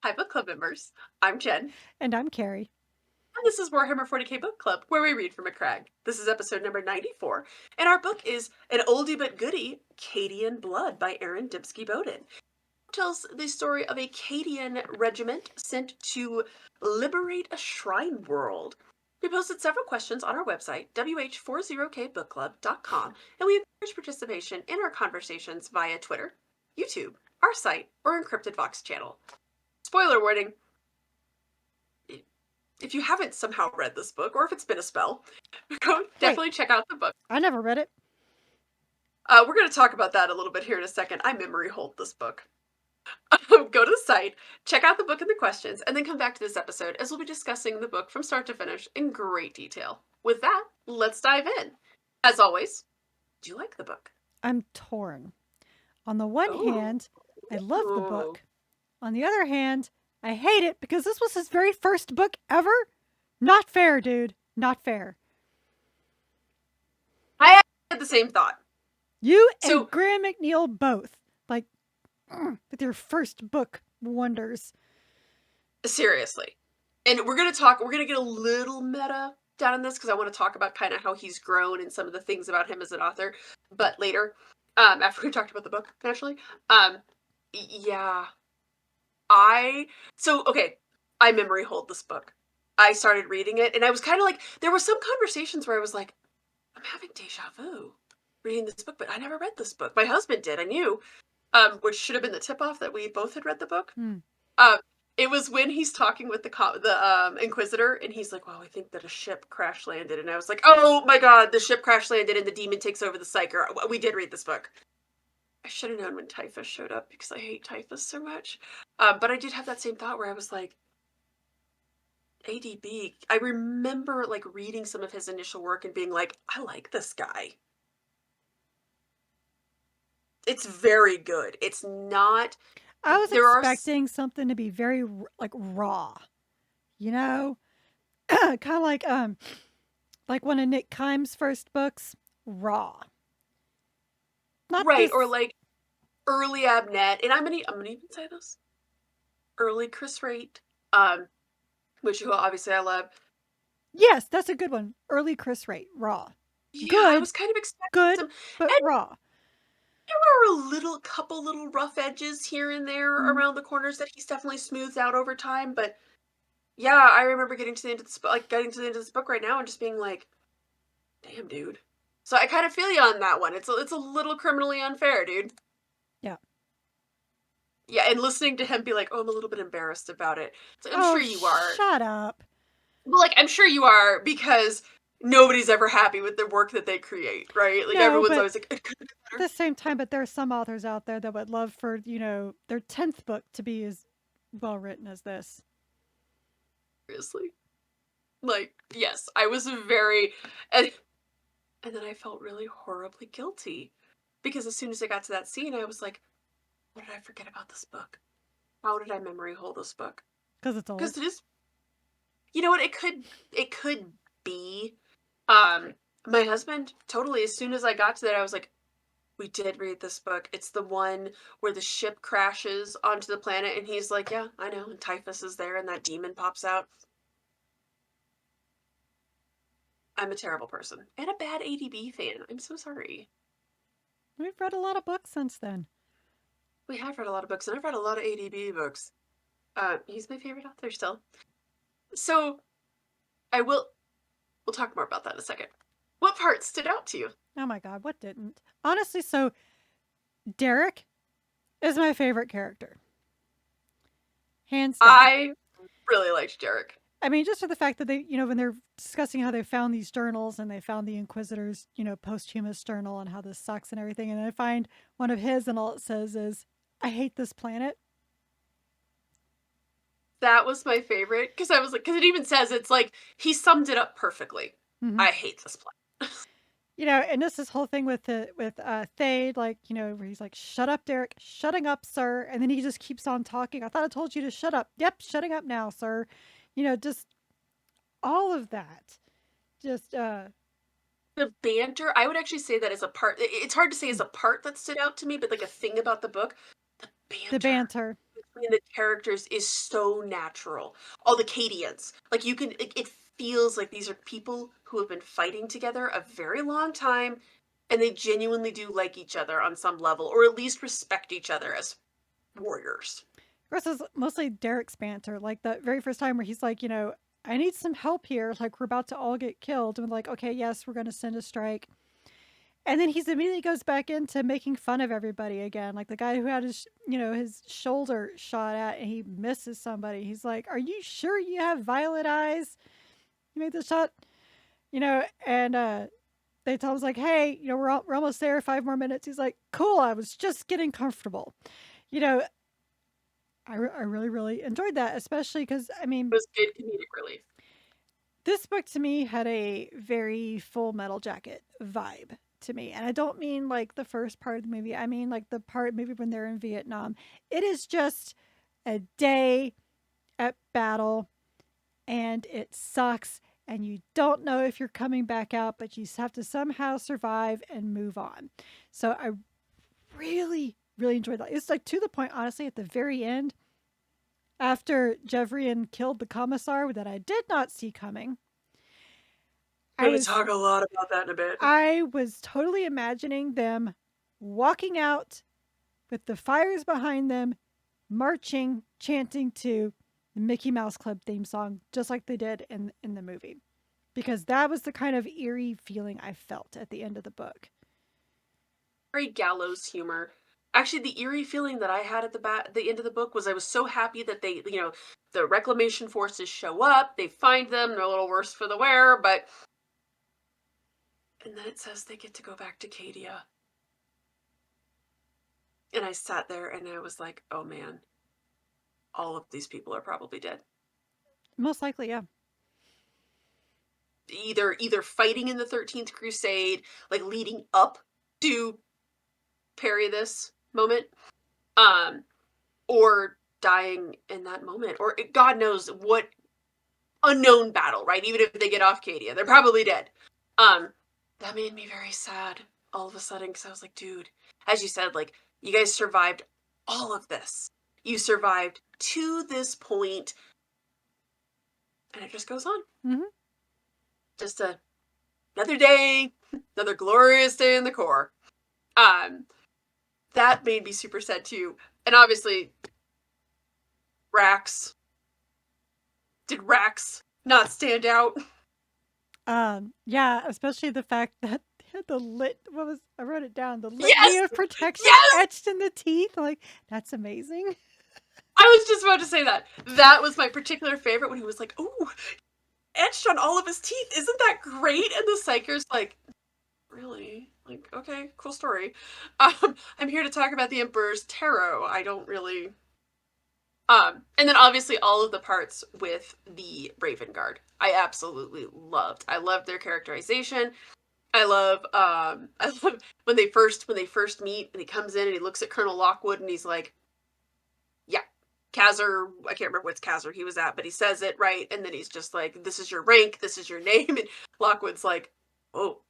Hi, book club members. I'm Jen, And I'm Carrie. and this is Warhammer 40k Book Club, where we read from a crag. This is episode number 94, and our book is an oldie but goodie, Cadian Blood by Dembski-Bowden. It tells the story of a Cadian regiment sent to liberate a shrine world. We posted several questions on our website, WH40kbookclub.com, and we encourage participation in our conversations via Twitter, YouTube, our site, or Encrypted Vox channel. Spoiler warning, if you haven't somehow read this book, or if it's been a spell, go definitely check out the book. I never read it. We're going to talk about that a little bit here in a second. I memory hold this book. Go to the site, check out the book and the questions, and then come back to this episode as we'll be discussing the book from start to finish in great detail. With that, let's dive in. As always, do you like the book? I'm torn. On the one Oh, hand, I love the book. On the other hand, I hate it because this was his very first book ever. Not fair, dude. Not fair. I had the same thought. You and So, Graham McNeil both. Like, with your first book wonders. seriously. And we're going to get a little meta down in this because I want to talk about kind of how he's grown and some of the things about him as an author, but later, after we talked about the book, naturally. Yeah. Okay, I memory hold this book. I started reading it, and I was kind of like, there were some conversations where I was like, I'm having deja vu reading this book, but I never read this book. My husband did, I knew, which should have been the tip-off that we both had read the book. Um, it was when he's talking with the Inquisitor, and he's like, "Well, I think that a ship crash landed," and I was like, "Oh my god, the ship crash landed, and the demon takes over the Psyker." We did read this book. I should have known when Typhus showed up because I hate Typhus so much. But I did have that same thought where I was like, ADB. I remember like reading some of his initial work and being like, I like this guy. It's very good. It's not. I was There are. expecting something to be very like raw. You know? Kind of like one of Nick Kime's first books, raw. Not Right, or this. like early Abnet, and I'm gonna even say this. Early Chris Rate, um, which obviously I love. Yes, that's a good one. Early Chris Rate, raw. Yeah, I Good, was kind of expecting good, some, but and raw. there were couple little rough edges here and there Mm. around the corners that he's definitely smoothed out over time. But yeah, I remember getting to the end of this, like getting to the end of this book right now, and just being like, "Damn, dude." So I kind of feel you on that one. It's a little criminally unfair, dude. Yeah. Yeah, and listening to him be like, "Oh, I'm a little bit embarrassed about it." It's like, I'm Oh, sure you are. shut up. Well, like, I'm sure you are because nobody's ever happy with the work that they create, right? Like, No, everyone's but always like, it could have been at better. the same time, but there are some authors out there that would love for, their 10th book to be as well written as this. Seriously. Like, yes, I was very. And then I felt really horribly guilty because as soon as I got to that scene, I was like, what did I forget about this book? How did I memory hold this book? Because it's Because old. it is, you know what, it could be. Um, my husband, totally, as soon as I got to that, I was like, we did read this book. It's the one where the ship crashes onto the planet, and he's like, yeah, I know. And Typhus is there, and that demon pops out. I'm a terrible person and a bad ADB fan. I'm so sorry. We've read a lot of books since then. We have read a lot of books, and I've read a lot of ADB books. He's my favorite author still. So I will. We'll talk more about that in a second. What part stood out to you? Oh my God, what didn't? Honestly, so Derek is my favorite character. Hands down. I really liked Derek. I mean, just for the fact that they, when they're discussing how they found these journals and they found the Inquisitor's, posthumous journal and how this sucks and everything. And I find one of his, and all it says is, I hate this planet. That was my favorite because I was like, because it even says it's like he summed it up perfectly. Mm-hmm. I hate this planet. And this whole thing with Thade, like, where he's like, shut up, Derek, shutting up, sir. And then he just keeps on talking. I thought I told you to shut up. Yep, shutting up now, sir. Just all of that. Just, The banter, I would actually say that as a part. It's hard to say as a part that stood out to me, but like a thing about the book, the the banter banter. between the characters is so natural. All the Cadians, like you can, it feels like these are people who have been fighting together a very long time, and they genuinely do like each other on some level, or at least respect each other as warriors. Of course, it's mostly Derek's banter. Like the very first time where he's like, I need some help here. Like we're about to all get killed. And like, okay, yes, we're going to send a strike. And then he's immediately goes back into making fun of everybody again. Like the guy who had his shoulder shot at and he misses somebody. He's like, "Are you sure you have violet eyes? You made the shot." And they tell him like, "Hey, we're almost there. 5 more minutes." He's like, "Cool. I was just getting comfortable." You know, I really really enjoyed that, especially because It was good comedic relief. this book to me had a very Full Metal Jacket vibe to me. And I don't mean like the first part of the movie. I mean like the part maybe when they're in Vietnam. It is just a day at battle and it sucks and you don't know if you're coming back out, but you have to somehow survive and move on. So I really, really enjoyed that. It's like to the point, honestly, at the very end, after Jevrian killed the commissar that I did not see coming. We're going to talk a lot about that in a bit. I was totally imagining them walking out with the fires behind them, marching, chanting to the Mickey Mouse Club theme song, just like they did in the movie. Because that was the kind of eerie feeling I felt at the end of the book. Very gallows humor. Actually, the eerie feeling that I had at the end of the book was I was so happy that they, the reclamation forces show up, they find them, they're a little worse for the wear, but and then it says they get to go back to Cadia. And I sat there and I was like, oh man, all of these people are probably dead. Most likely, yeah. Either fighting in the 13th Crusade, like leading up to parry this moment, or dying in that moment, or God knows what unknown battle, right? Even if they get off Cadia, they're probably dead. That made me very sad all of a sudden because I was like, dude, as you said, like, you guys survived all of this. You survived to this point, and it just goes on. Mm-hmm. Just another day, another glorious day in the Corps. That made me super sad too. And obviously, Rax. Did Rax not stand out? Yeah, especially the fact that I wrote it down, the litany Yes! of protection Yes! etched in the teeth. Like, that's amazing. I was just about to say that. That was my particular favorite when he was like, ooh, etched on all of his teeth. Isn't that great? And the Psyker's like, really? Like, okay, cool story. I'm here to talk about the Emperor's Tarot. I don't really... and then obviously all of the parts with the Raven Guard. I absolutely loved. I loved their characterization. I love when they first meet and he comes in and he looks at Colonel Lockwood and he's like, yeah, Kazar, I can't remember which Kazar he was at, but he says it right, and then he's just like, this is your rank, this is your name, and Lockwood's like, oh.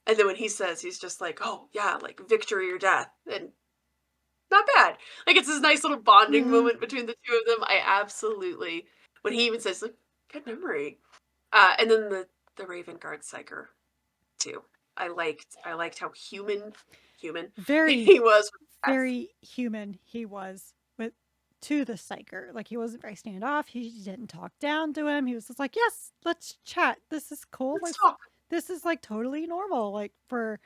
And then when he says, he's just like, oh, yeah, like, victory or death, and not bad. Like, it's this nice little bonding moment between the two of them. I absolutely, when he even says, like, good memory. And then the Raven Guard Psyker, too. I liked how human Very he was. very human he was with to the Psyker. Like he wasn't very standoff. He didn't talk down to him. He was just like, "Yes, let's chat. This is cool. Let's talk." This is like totally normal. Like for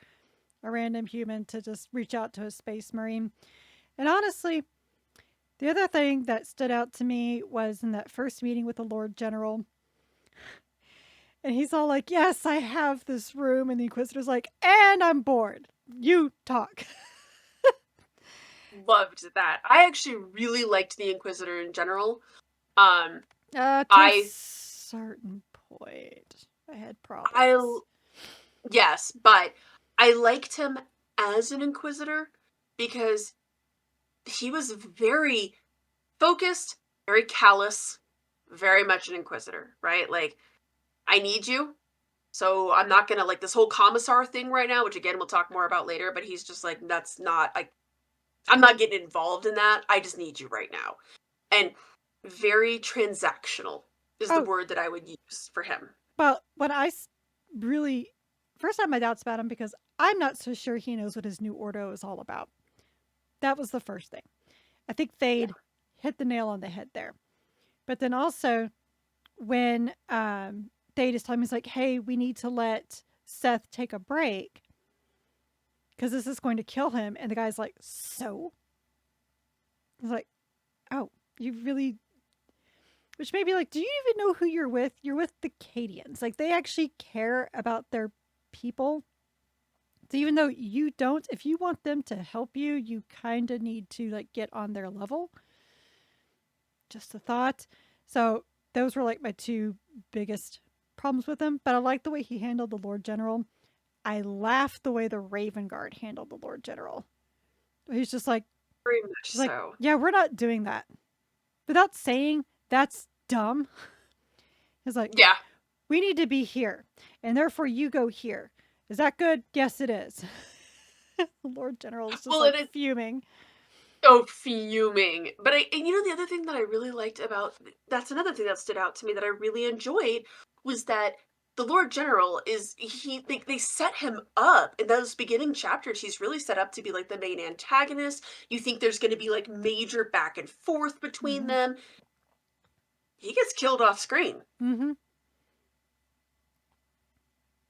a random human to just reach out to a space marine." And honestly, the other thing that stood out to me was in that first meeting with the Lord General. And he's all like, "Yes, I have this room." And the Inquisitor's like, "And I'm bored. You talk." Loved that. I actually really liked the Inquisitor in general. To a certain point, I had problems. Yes, but I liked him as an Inquisitor because he was very focused, very callous, very much an Inquisitor, right? Like, I need you, so I'm not gonna, like, this whole Commissar thing right now, which again we'll talk more about later, but he's just like, that's not, I'm not getting involved in that. I just need you right now. and very transactional is the Oh, word that I would use for him. well, when really first time my doubts about him because I'm not so sure he knows what his new ordo is all about. That was the first thing. I think Yeah. Thade hit the nail on the head there. But then also when Thade is telling me, he's like, hey, we need to let Seth take a break because this is going to kill him. And the guy's like, so? He's like, oh, you really. Which made me like, do you even know who you're with? You're with the Cadians. Like, they actually care about their people. So even though you don't, if you want them to help you, you kind of need to like get on their level. Just a thought. So those were like my two biggest problems with him. But I like the way he handled the Lord General. I laughed the way the Raven Guard handled the Lord General. He's just like, Very much he's like, so. yeah, we're not doing that. Without saying that's dumb. He's like, Yeah. we need to be here, and therefore you go here. Is that good? Yes, it is. The Lord General is just Well, like and it's fuming. so fuming. But and you know, the other thing that I really liked about that's another thing that stood out to me that I really enjoyed was that the Lord General is they set him up in those beginning chapters. He's really set up to be like the main antagonist. You think there's going to be like major back and forth between Mm-hmm. them. He gets killed off screen. Mm-hmm.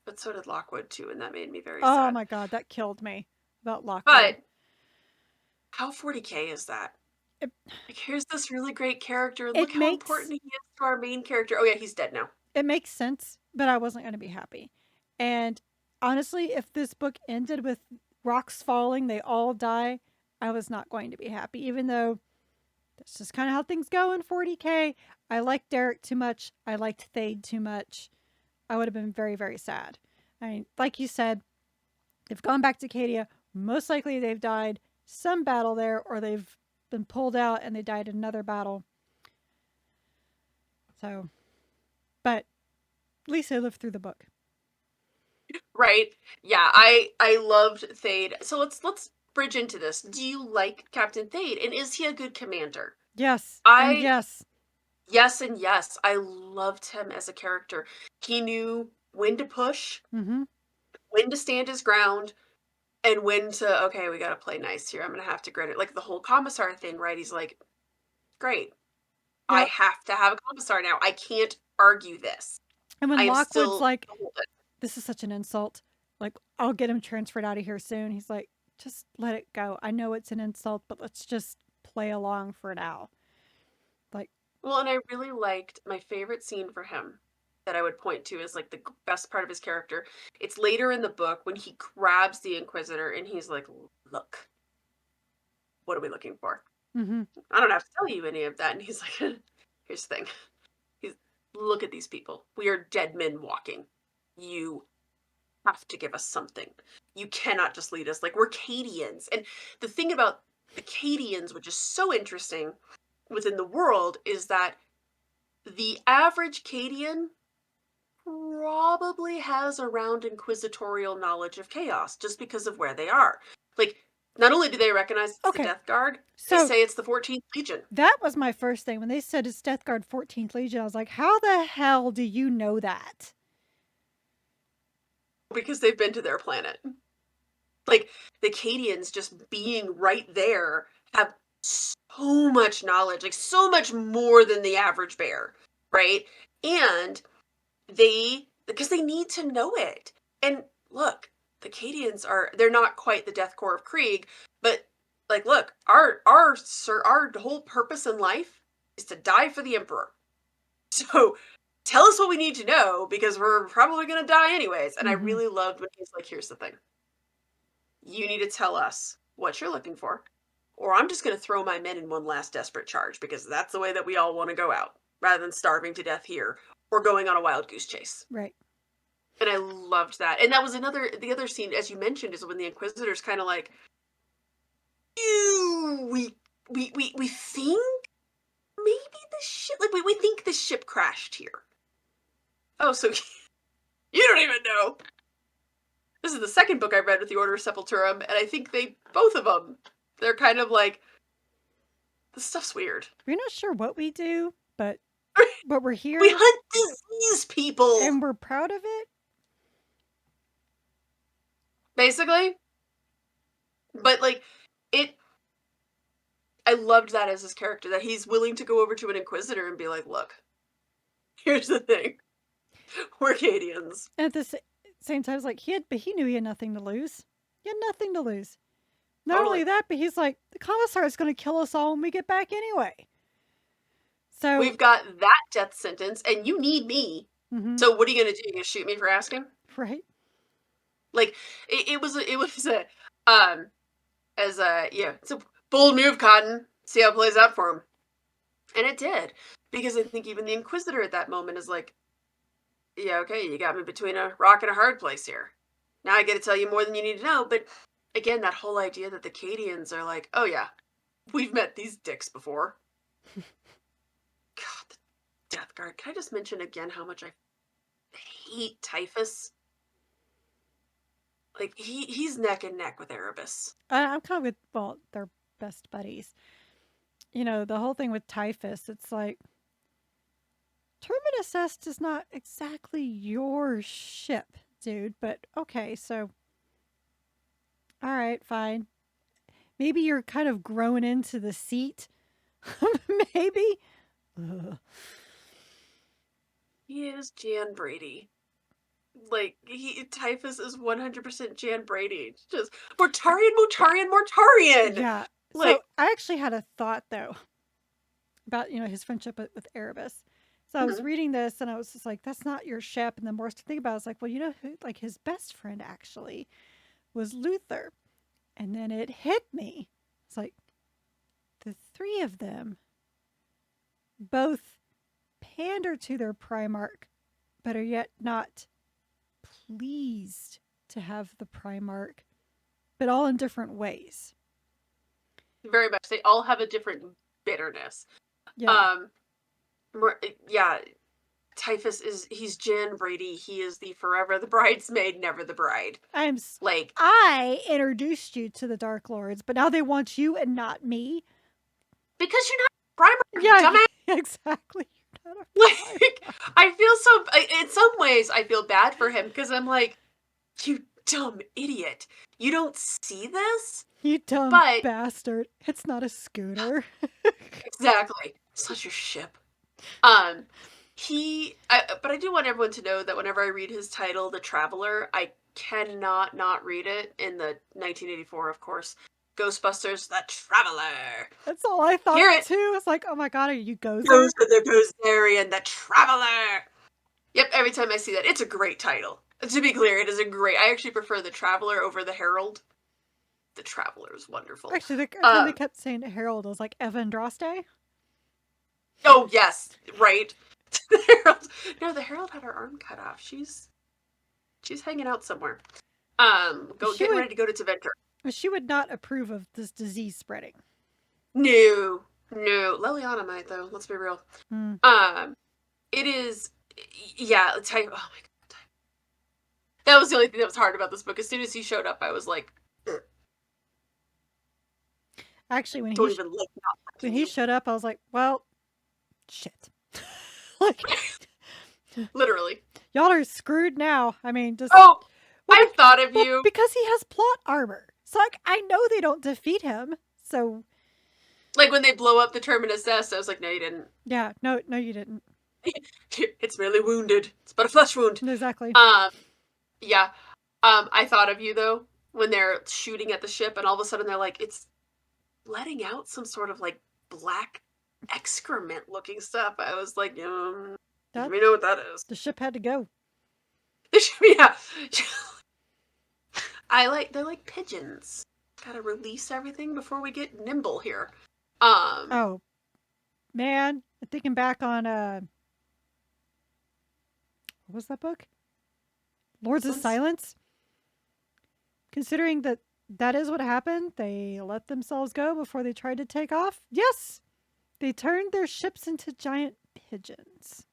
But so did Lockwood too, and that made me very Oh sad. my god, that killed me about Lockwood. But how 40k is that? It, Like, here's this really great character, and it look how makes important he is to our main character. Oh yeah, he's dead now. it makes sense, but I wasn't going to be happy. And honestly, if this book ended with rocks falling, they all die, I was not going to be happy. Even though that's just kind of how things go in 40k. I liked Derek too much. I liked Thade too much. I would have been very, very sad. I mean, like you said, they've gone back to Cadia. Most likely they've died some battle there, or they've been pulled out and they died in another battle. So, but at least they lived through the book. Right? Yeah, I loved Thade. So let's bridge into this. Do you like Captain Thade, and is he a good commander? Yes, and I yes. Yes and yes. I loved him as a character. He knew when to push, Mm-hmm. when to stand his ground, and when to okay, we got to play nice here. I'm gonna have to grin it. Like the whole commissar thing, right? He's like, great. I Yep. have to have a commissar now. I can't argue this. And I when am Lockwood's still like, this is such an insult. Like, I'll get him transferred out of here soon. He's like, just let it go. I know it's an insult, but let's just play along for now. Like, well, and I really liked my favorite scene for him that I would point to as like the best part of his character. It's later in the book when he grabs the Inquisitor and he's like, "Look, what are we looking for? mm-hmm. I don't have to tell you any of that." And he's like, "Here's the thing. He's look at these people. We are dead men walking. You have to give us something. You cannot just lead us like we're Cadians." And the thing about the Cadians, which is so interesting within the world, is that the average Cadian probably has around inquisitorial knowledge of chaos just because of where they are. Like, not only do they recognize it's the Okay. Death Guard, they So say it's the 14th Legion. that was my first thing. When they said it's Death Guard 14th Legion, I was like, how the hell do you know that? Because they've been to their planet. Like, the Cadians just being right there have so much knowledge, like so much more than the average bear, right? And because they need to know it. And look, the Cadians they're not quite the Death Corps of Krieg, but like look, our whole purpose in life is to die for the Emperor. So tell us what we need to know because we're probably gonna die anyways. And I Mm-hmm. really loved when he's like, here's the thing. You need to tell us what you're looking for, or I'm just gonna throw my men in one last desperate charge because that's the way that we all want to go out, rather than starving to death here or going on a wild goose chase. Right. And I loved that. And that was the other scene, as you mentioned, is when the Inquisitor's kind of like, ew, we think maybe the ship, like, we think the ship crashed here. Oh, so you don't even know. This is the second book I read with the Order of Sepulturum, and I think both of them, they're kind of like, This stuff's weird. We're not sure what we do, but we're here. We hunt disease people! And we're proud of it? Basically. But, like, I loved that as his character, that he's willing to go over to an Inquisitor and be like, look, here's the thing. We're Cadians. And at the same time, it's like, he knew he had nothing to lose. He had nothing to lose. Not Totally. only that, but he's like, the Commissar is going to kill us all when we get back anyway. So we've got that death sentence, and you need me. So what are you going to do? You going to shoot me for asking? Right. Like, it's a bold move, Cotton. See how it plays out for him. And it did. Because I think even the Inquisitor at that moment is like, yeah, okay, you got me between a rock and a hard place here. Now I get to tell you more than you need to know. But again, that whole idea that the Cadians are like, oh yeah, we've met these dicks before. God, the Death Guard. Can I just mention again how much I hate Typhus? Like, he's neck and neck with Erebus. I'm kind of with, well, they're best buddies. You know, the whole thing with Typhus, it's like, Terminus Est is not exactly your ship, dude, but okay, so, all right, fine. Maybe you're kind of growing into the seat. Maybe. Ugh. He is Jan Brady. Like, Typhus is 100% Jan Brady. Just, Mortarion. Yeah. Like, so I actually had a thought, though, about, his friendship with Erebus. So I was reading this, and I was just like, that's not your ship. And the more to think about it, I was like, well, who, like, his best friend, actually, was Luther. And then it hit me. It's like, the three of them both pander to their Primarch, but are yet not pleased to have the Primarch, but all in different ways. Very much. They all have a different bitterness. Yeah. Typhus he's Jan Brady. He is the forever the bridesmaid, never the bride. I introduced you to the Dark Lords, but now they want you and not me. Because you're not a Primarch, dumbass. Exactly. You're not a Primarch. I feel in some ways, I feel bad for him, because I'm like, you dumb idiot. You don't see this? You dumb bastard. It's not a scooter. Exactly. It's not your ship. But I do want everyone to know that whenever I read his title, The Traveler, I cannot not read it in the 1984, of course, Ghostbusters, The Traveler. That's all I thought, too. It's like, oh my god, are you Gozer? Ghost of the Ghostarian, The Traveler. Yep, every time I see that, it's a great title. To be clear, it is a great... I actually prefer The Traveler over The Herald. The Traveler is wonderful. Actually, they kept saying Herald. I was like, Evandraste? Oh, yes. Right. The Herald. No, the Herald had her arm cut off. She's hanging out somewhere. Getting ready to go to Teventer. She would not approve of this disease spreading. No. Leliana might, though. Let's be real. It is... Yeah, oh my god. That was the only thing that was hard about this book. As soon as he showed up, I was like... Actually, when he showed up, I was like, well, shit. Like, literally. Y'all are screwed now. I mean, just... Oh, I thought of you. Because he has plot armor. So, like, I know they don't defeat him, so... Like, when they blow up the Terminus Est, I was like, no, you didn't. Yeah, no, you didn't. It's merely wounded. It's but a flesh wound. Exactly. Yeah. I thought of you, though, when they're shooting at the ship, and all of a sudden they're like, it's letting out some sort of, like, black excrement-looking stuff. I was like, we know what that is. The ship had to go. Yeah. They're like pigeons. Gotta release everything before we get nimble here. Oh, man. Thinking back on, what was that book? Lords of Silence? Considering that is what happened, they let themselves go before they tried to take off? Yes! They turned their ships into giant pigeons.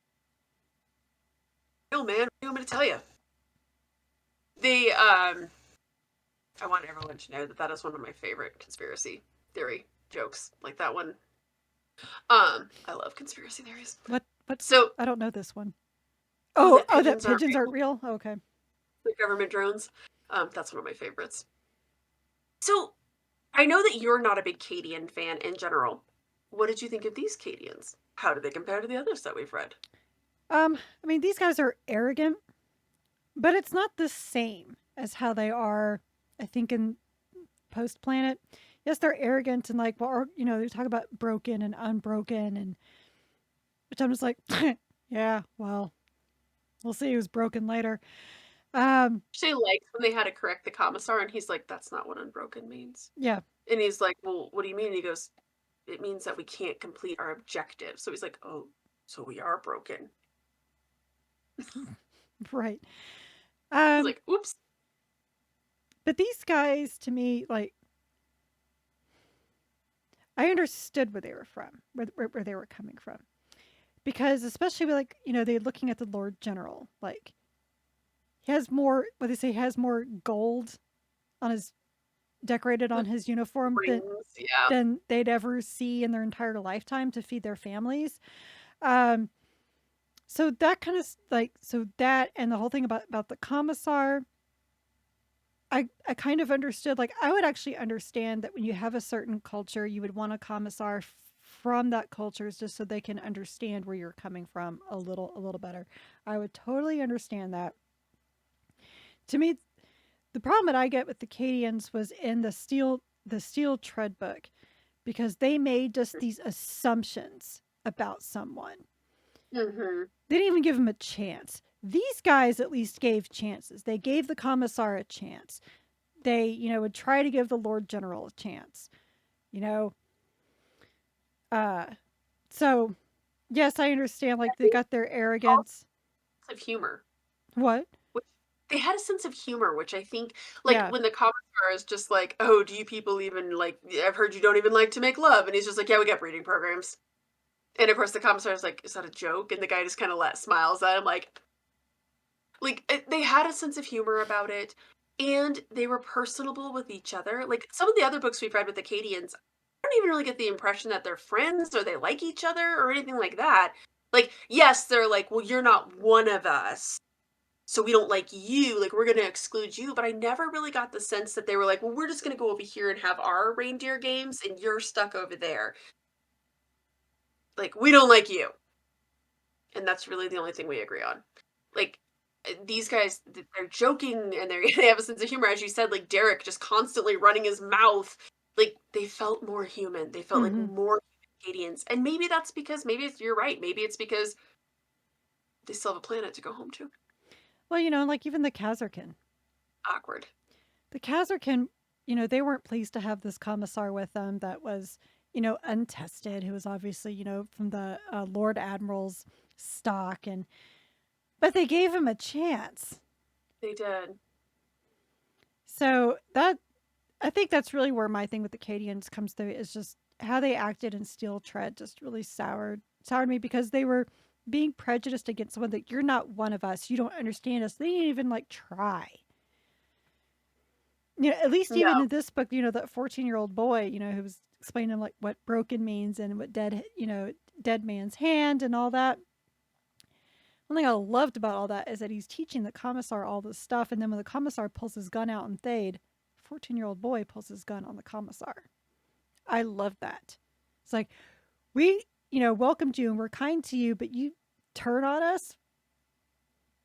Oh, man. What do you want me to tell you? I want everyone to know that is one of my favorite conspiracy theory jokes. Like, that one I love conspiracy theories. What's So, I don't know this one. that Oh, that pigeons aren't pigeons aren't real, real? Okay. the government drones. That's one of my favorites. So, I know that you're not a big Cadian fan in general. What did you think of these Cadians? How do they compare to the others that we've read? I mean, these guys are arrogant, but it's not the same as how they are, I think, in Post Planet. Yes, they're arrogant and like, well, or, they talk about broken and unbroken, and which I'm just like, yeah, well, we'll see who's broken later. Um, She likes when they had to correct the commissar, and he's like, "That's not what unbroken means." yeah, And he's like, "Well, what do you mean?" And he goes, "It means that we can't complete our objective." So he's like, "Oh, so we are broken." right. He's Um, like, "Oops." but these guys, to me, like, I understood where they were from, where they were coming from, because especially with like, they're looking at the Lord General, like he has more, what they say, he has more gold on his decorated on his uniform Rings, yeah. than they'd ever see in their entire lifetime to feed their families. Um, so that kind of like so that and the whole thing about the commissar, I kind of understood. Like I would actually understand that when you have a certain culture, you would want a commissar from that culture just so they can understand where you're coming from a little better. I would totally understand that. To me, the problem that I get with the Cadians was in the steel tread book because they made just these assumptions about someone. Mm-hmm. They didn't even give him a chance. These guys at least gave chances. They gave the commissar a chance. They, would try to give the Lord General a chance. You know, uh, so yes, I understand. I Like they think got their also arrogance. of humor. What? Which they had a sense of humor, which I think, like, Yeah. when the commissar is just like, "Oh, do you people even like? I've heard you don't even like to make love," and he's just like, "Yeah, we got breeding programs." And of course, the commissar is like, "Is that a joke?" And the guy just kind of smiles at him, they had a sense of humor about it, and they were personable with each other. Like some of the other books we've read with the Cadians, I don't even really get the impression that they're friends or they like each other or anything like that. Like, yes, they're like, "Well, you're not one of us, so we don't like you, like we're going to exclude you," but I never really got the sense that they were like, "Well, we're just going to go over here and have our reindeer games and you're stuck over there, like we don't like you." And that's really the only thing we agree on. Like, these guys, they're joking and they have a sense of humor, as you said. Like Derek just constantly running his mouth. Like they felt more human. They felt like Mm-hmm. more Canadians, and maybe that's because you're right. Maybe it's because they still have a planet to go home to. Well, like even the Kazarkin. Awkward. The Kazarkin, they weren't pleased to have this commissar with them that was, untested, who was obviously, from the Lord Admiral's stock, and but they gave him a chance. They did. So that I think that's really where my thing with the Cadians comes through is just how they acted in Steel Tread just really soured me because they were being prejudiced against someone that you're not one of us. You don't understand us. They didn't even like try. At least No. even in this book, that 14-year-old boy, who was explaining like what broken means and what dead man's hand and all that. One thing I loved about all that is that he's teaching the commissar all this stuff, and then when the commissar pulls his gun out in Thade, 14-year-old boy pulls his gun on the commissar. I love that. It's like we, welcomed you and we're kind to you, but you turn on us.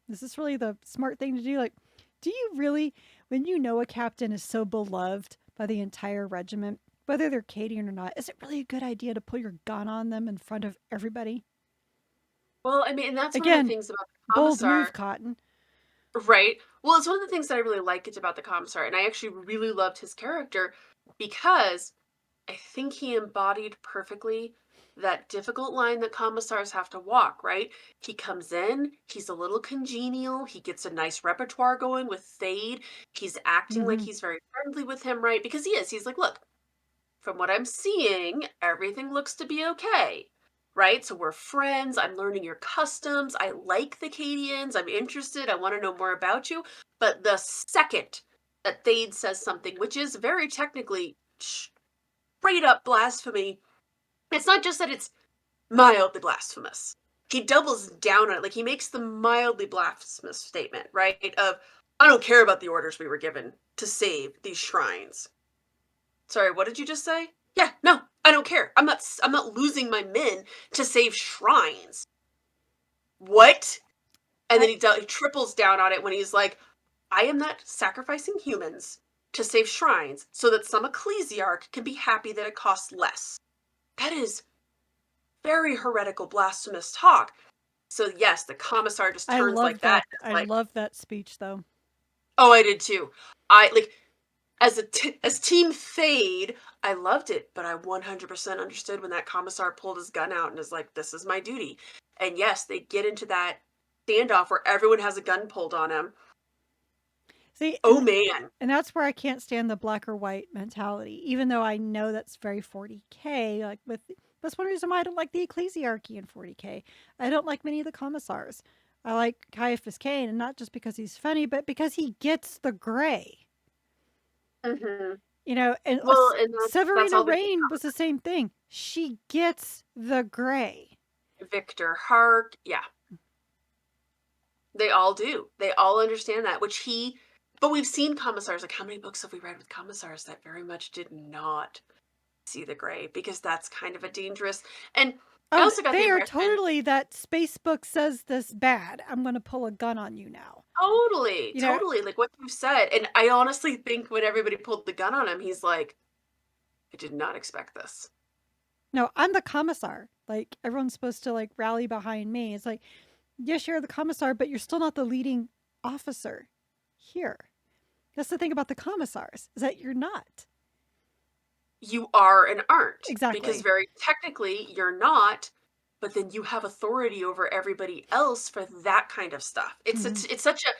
Is this really the smart thing to do? Like, do you really, when you know a captain is so beloved by the entire regiment, whether they're Cadian or not, is it really a good idea to pull your gun on them in front of everybody? Well, I mean, and that's one of the Again, things about the bold move, commissar. Cotton. Right. Well, it's one of the things that I really liked about the commissar, and I actually really loved his character because I think he embodied perfectly that difficult line that commissars have to walk, right? He comes in, he's a little congenial, he gets a nice repertoire going with Thade. He's acting like Mm-hmm. he's very friendly with him, right? Because he is. He's like, "Look, from what I'm seeing, everything looks to be okay." Right? So we're friends. I'm learning your customs. I like the Cadians. I'm interested. I want to know more about you. But the second that Thade says something, which is very technically straight up blasphemy, It's not just that it's mildly blasphemous. He doubles down on it. Like, he makes the mildly blasphemous statement, right? Of, I don't care about the orders we were given to save these shrines. Sorry, what did you just say? Yeah, no, I don't care. I'm not losing my men to save shrines. What? And then I he triples down on it when he's like, I am not sacrificing humans to save shrines so that some ecclesiarch can be happy that it costs less. That is very heretical, blasphemous talk. So yes, the commissar just I turns like love that. that. It's I like, love that speech though. oh, I did too. I like as Team Fade, I loved it, but I 100% understood when that commissar pulled his gun out and is like, "This is my duty." And yes, they get into that standoff where everyone has a gun pulled on him. See, Oh man. and that's where I can't stand the black or white mentality, even though I know that's very 40k. Like with that's one reason why I don't like the ecclesiarchy in 40k. I don't like many of the commissars. I like Caiaphas Cain, and not just because he's funny, but because he gets the gray. Hmm. You know, and Well, and that's Severina all the Rain was the same thing. She gets the gray. Victor Hart, yeah, they all do. They all understand that, which he. But we've seen commissars. Like, how many books have we read with commissars that very much did not see the gray? Because that's kind of a dangerous. And I Oh, also got the they are impression. totally that space book says this bad. I'm going to pull a gun on you now. Totally, You know, totally, like what you said. And I honestly think when everybody pulled the gun on him, he's like, I did not expect this. no, I'm the commissar. Like everyone's supposed to like rally behind me. It's like, yes, you're the commissar, but you're still not the leading officer here. That's the thing about the commissars is that you're not. You are and aren't. Because Exactly. very technically, you're not, but then you have authority over everybody else for that kind of stuff. Hmm. It's such a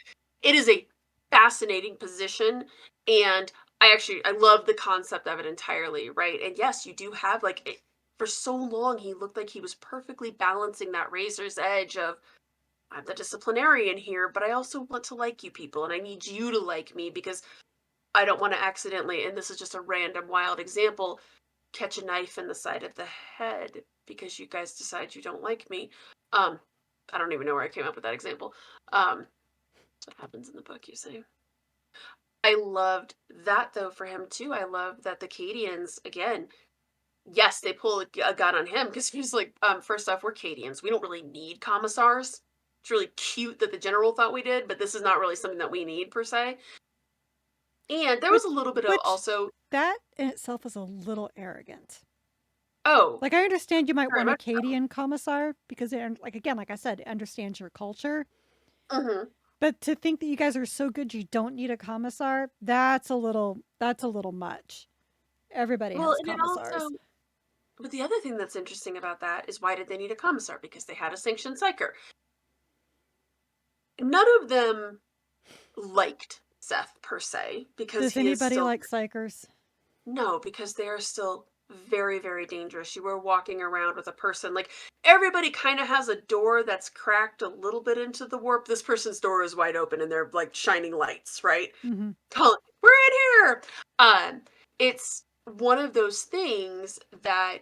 it is a fascinating position, and I love the concept of it entirely, right? And yes, you do have like for so long he looked like he was perfectly balancing that razor's edge of, I'm the disciplinarian here, but I also want to like you people, and I need you to like me because I don't want to accidentally, and this is just a random wild example, catch a knife in the side of the head because you guys decide you don't like me. Um, I don't even know where I came up with that example. That's what happens in the book, you see. I loved that though for him too. I love that the Cadians, again, yes, they pull a gun on him because he's like, first off, we're Cadians. We don't really need commissars. It's really cute that the general thought we did, but this is not really something that we need per se. And there was Which, a little bit of which also, that in itself is a little arrogant. oh, Like I understand you might very want a much so. Cadian commissar because it, like again, like I said, it understands your culture. Hmm. But to think that you guys are so good you don't need a commissar, that's a little much. Everybody Well, has and it commissars. also, but the other thing that's interesting about that is, why did they need a commissar? Because they had a sanctioned psyker. None of them liked Seth per se because Does he is anybody still, like psychers? no, because they are still very, very dangerous. You were walking around with a person, like, everybody kind of has a door that's cracked a little bit into the warp. This person's door is wide open and they're like shining lights, right? Mm-hmm. Calling, we're in here. It's one of those things that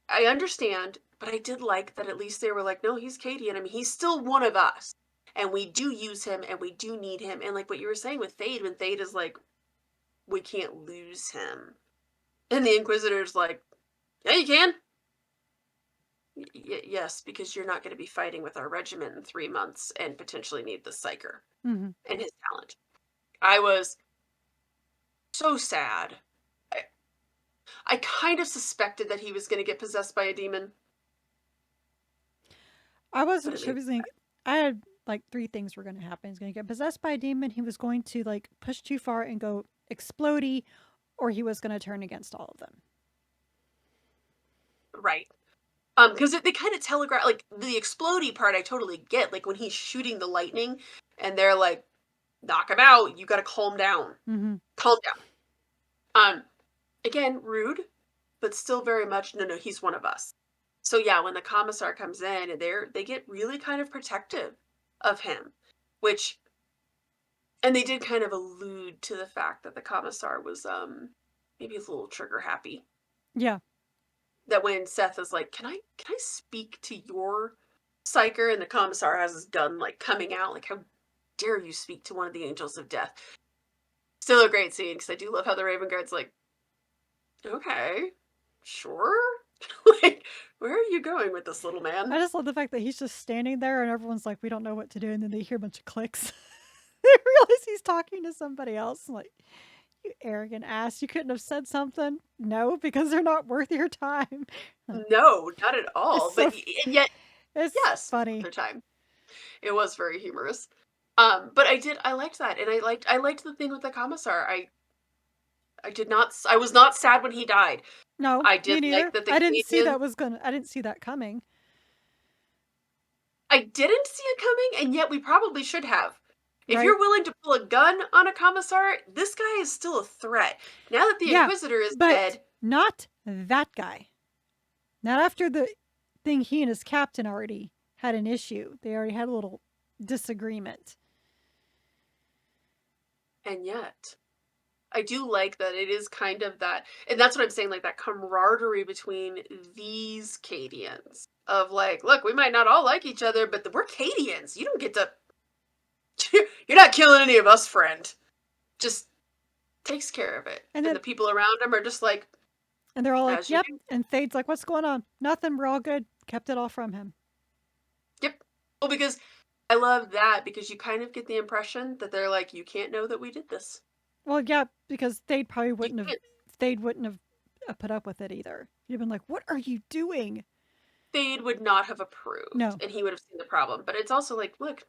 I understand, but I did like that at least they were like, no, he's Cadian. I mean, he's still one of us. And we do use him and we do need him. And like what you were saying with Thade, when Thade is like, we can't lose him. And the Inquisitor's like, yeah, you can. Yes, because you're not going to be fighting with our regiment in 3 months and potentially need the Psyker Mm-hmm. and his talent. I was so sad. I, I kind of suspected that he was going to get possessed by a demon, I but wasn't it sure. made. I had like three things were going to happen. He's going to get possessed by a demon. He was going to like push too far and go explodey, or he was going to turn against all of them. Right. Because they kind of telegraph, like the explodey part I totally get, like when he's shooting the lightning and they're like, knock him out, you gotta calm down. Mm-hmm. Calm down. Again, rude, but still very much, no, no, he's one of us. So yeah, when the commissar comes in and they get really kind of protective of him, which, and they did kind of allude to the fact that the commissar was maybe a little trigger happy. Yeah. that when Seth is like, can I speak to your psyker? And the commissar has his gun like coming out, like, how dare you speak to one of the angels of death? Still a great scene, because I do love how the Raven Guard's like, okay, sure. Like, where are you going with this, little man? I just love the fact that he's just standing there and everyone's like, we don't know what to do. And then they hear a bunch of clicks. They realize he's talking to somebody else. I'm like, you arrogant ass. You couldn't have said something? No, because they're not worth your time. No, not at all. So, and yet, it's yes, funny. their time. It was very humorous. But I liked that, and I liked the thing with the commissar. I was not sad when he died. No, I me did neither. like that the I didn't see Cadians. I didn't see that coming. I didn't see it coming, and yet we probably should have. If Right? you're willing to pull a gun on a commissar, this guy is still a threat. Now that the Yeah, Inquisitor is but dead, not that guy. Not after the thing he and his captain already had an issue. They already had a little disagreement. and yet I do like that it is kind of that, and that's what I'm saying, like that camaraderie between these Cadians of like, look, we might not all like each other, but we're Cadians. You don't get to. You're not killing any of us, friend. Just takes care of it, And and the people around him are just like, they're all like, as you yep. do. And Thade's like, what's going on? Nothing. We're all good. Kept it all from him. Yep. Well, because I love that, because you kind of get the impression that they're like, you can't know that we did this. Well, yeah, because Thade probably You wouldn't have. can't. Thade wouldn't have put up with it either. He'd have been like, "What are you doing?" Thade would not have approved, No, and he would have seen the problem. But it's also like, look,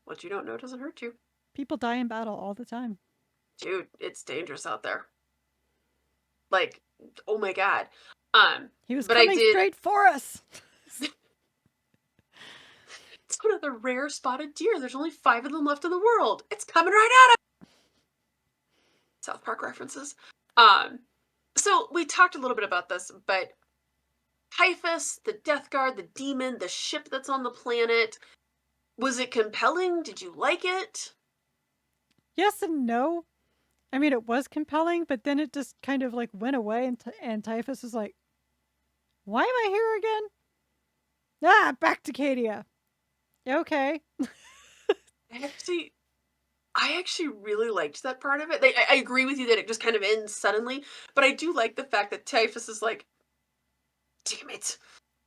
what you don't know doesn't hurt you. people die in battle all the time. Dude, it's dangerous out there. Like, oh my god. He was But coming straight for us. It's one of the rare spotted deer. There's only 5 of them left in the world. It's coming right at us. South Park references. So we talked a little bit about this, but Typhus, the Death Guard, the demon, the ship that's on the planet. Was it compelling? Did you like it? Yes and no. I mean, it was compelling, but then it just kind of like went away, and Typhus was like, "Why am I here again?" Ah, back to Cadia. Okay. I actually really liked that part of it. I agree with you that it just kind of ends suddenly, but I do like the fact that Typhus is like, damn it.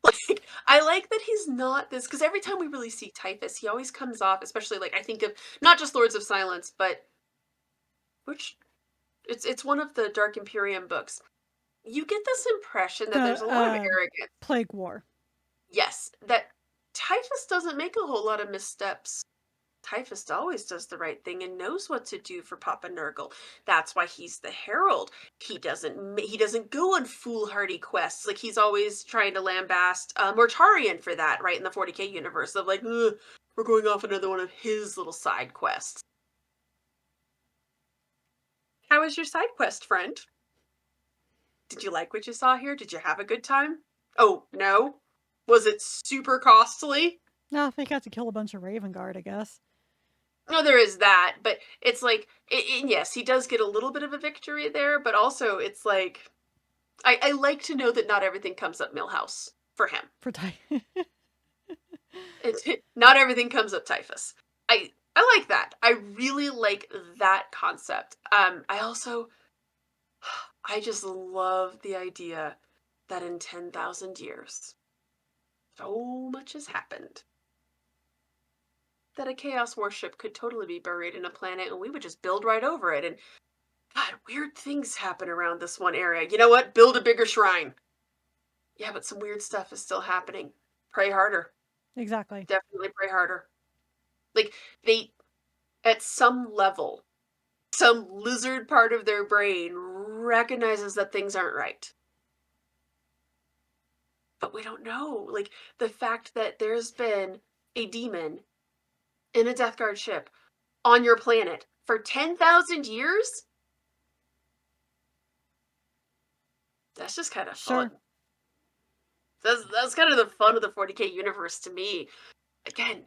Like, I like that he's not this, because every time we really see Typhus, he always comes off, especially like I think of not just Lords of Silence, but which it's one of the Dark Imperium books. You get this impression that there's a lot of The arrogance. Plague War. Yes, that Typhus doesn't make a whole lot of missteps. Typhus always does the right thing and knows what to do for Papa Nurgle. That's why he's the Herald. He doesn't go on foolhardy quests. Like, he's always trying to lambast Mortarion for that, right, in the 40k universe of like, we're going off another one of his little side quests. How was your side quest, friend? Did you like what you saw here? Did you have a good time? Oh, no? Was it super costly? No, they got to kill a bunch of Raven Guard, I guess. No, there is that, but it's like, yes, he does get a little bit of a victory there, but also it's like, I like to know that not everything comes up Millhouse for him. For Ty. Not everything comes up Typhus. I like that. I really like that concept. I just love the idea that in 10,000 years, so much has happened that a Chaos warship could totally be buried in a planet and we would just build right over it. And God, weird things happen around this one area. You know what? Build a bigger shrine. Yeah, but some weird stuff is still happening. Pray harder. Exactly. Definitely pray harder. Like, they, at some level, some lizard part of their brain recognizes that things aren't right. But we don't know. Like, the fact that there's been a demon in a Death Guard ship on your planet for 10,000 years? That's just kind of fun. That's kind of the fun of the 40k universe to me. Again,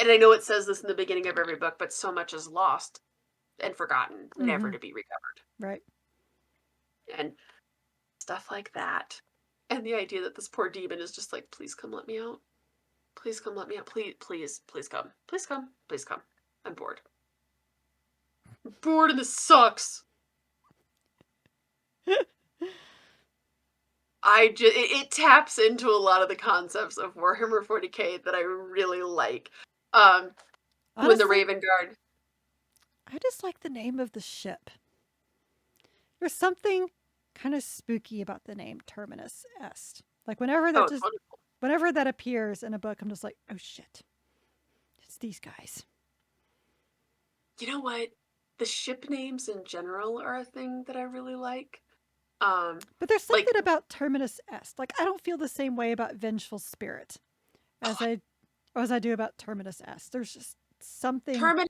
and I know it says this in the beginning of every book, but so much is lost and forgotten, never to be recovered. Right. And stuff like that. And the idea that this poor demon is just like, please come let me out. Please come let me out. Please, please, please come. Please come. Please come. I'm bored. I'm bored and this sucks. It taps into a lot of the concepts of Warhammer 40k that I really like. When the Honestly, Raven Guard. I just like the name of the ship. There's something kind of spooky about the name Terminus Est. Like Oh, it's wonderful. whenever that appears in a book, I'm just like, oh shit, it's these guys. You know what? The ship names in general are a thing that I really like. But there's Like, something about Terminus Est. Like I don't feel the same way about Vengeful Spirit as oh, I do about Terminus Est. There's just something. Terminus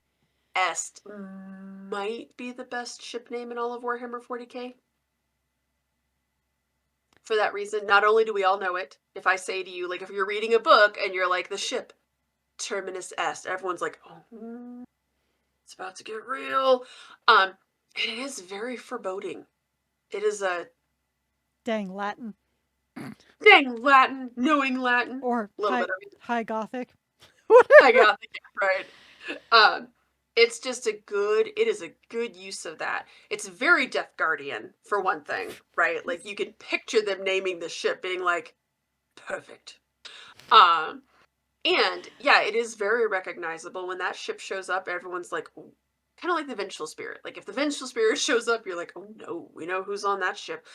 Est might be the best ship name in all of Warhammer 40k. For that reason, not only do we all know it, if I say to you, like, if you're reading a book and you're like, the ship, Terminus Est, everyone's like, oh, it's about to get real. And it is very foreboding. It is a Dang Latin dang Latin, knowing Latin, or a little bit of it. high Gothic. I got it right. It is a good use of that. It's very Death Guardian, for one thing, right? Like, you can picture them naming the ship being like, perfect. Um, and yeah, it is very recognizable when that ship shows up. Everyone's like, kind of like the Vengeful Spirit. Like, if the Vengeful Spirit shows up, you're like, oh no, we know who's on that ship.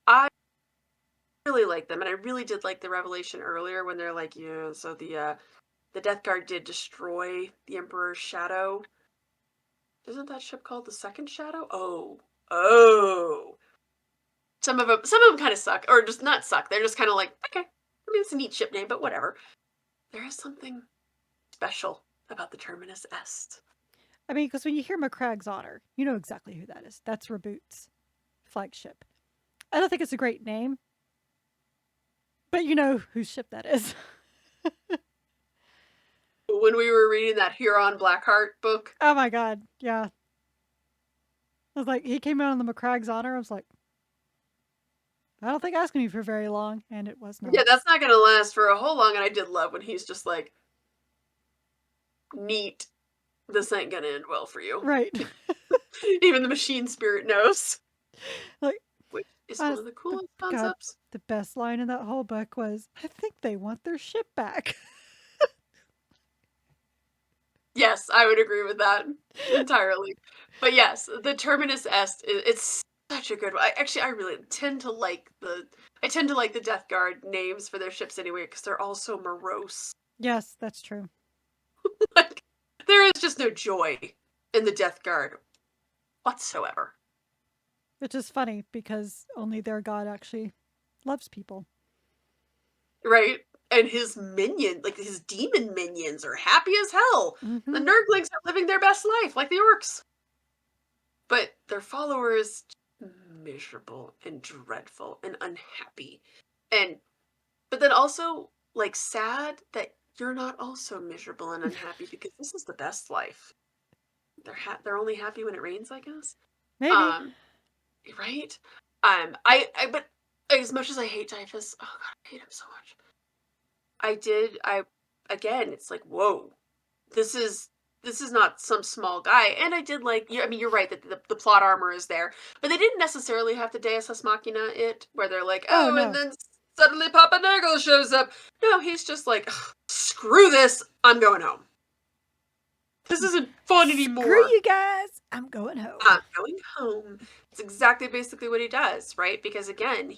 I really like them, and I really did like the revelation earlier when they're like, yeah, so the Death Guard did destroy the Emperor's Shadow. Isn't that ship called the Second Shadow? Oh. Some of them kind of suck, or just not suck. They're just kind of like, okay, I mean, it's a neat ship name, but whatever. There is something special about the Terminus Est. I mean, because when you hear McCragg's Honor, you know exactly who that is. That's Reboot's flagship. I don't think it's a great name, but you know whose ship that is. When we were reading that Huron Blackheart book, Oh my god, yeah. I was like, he came out on the McCragg's Honor. I was like, I don't think that's going to be for very long, and it was yeah, not. that's not going to last for a whole long. And I did love when he's just like, neat, this ain't going to end well for you. Right. Even the machine spirit knows. Like, Which is one of the coolest concepts. The best line in that whole book was, I think they want their ship back. Yes, I would agree with that entirely. But yes, the Terminus Est, it's such a good one. I really tend to like the Death Guard names for their ships anyway, because they're all so morose. Yes, that's true. Like, there is just no joy in the Death Guard whatsoever. Which is funny because only their god actually loves people. Right? And his minion, like his demon minions, are happy as hell. Mm-hmm. The Nurglings are living their best life, like the orcs. But their followers, miserable and dreadful and unhappy. But then also, like, sad that you're not also miserable and unhappy, because this is the best life. They're only happy when it rains, I guess. Maybe. Right? But as much as I hate Typhus, oh god, I hate him so much. Again, it's like, whoa, this is not some small guy. And I did like, I mean, you're right that the plot armor is there, but they didn't necessarily have to Deus Ex Machina it, where they're like, Oh, oh, no. and then suddenly Papa Nurgle shows up. No, he's just like, screw this, I'm going home. This isn't fun anymore. Screw you guys, I'm going home. I'm going home. It's exactly basically what he does, right? Because again,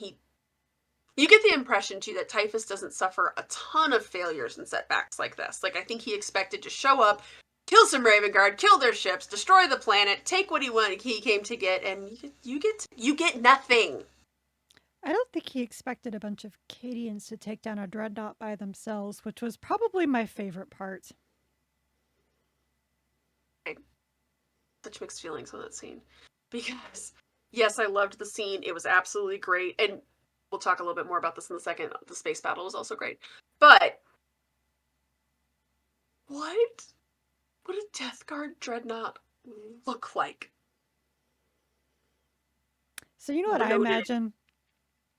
you get the impression too that Typhus doesn't suffer a ton of failures and setbacks like this. Like, I think he expected to show up, kill some Raven Guard, kill their ships, destroy the planet, take what he came to get, and you get nothing. I don't think he expected a bunch of Cadians to take down a dreadnought by themselves, which was probably my favorite part. Such mixed feelings on that scene. Because, yes, I loved the scene. It was absolutely great. And we'll talk a little bit more about this in a second. The space battle was also great. But what would a Death Guard dreadnought look like? So you know what I imagine?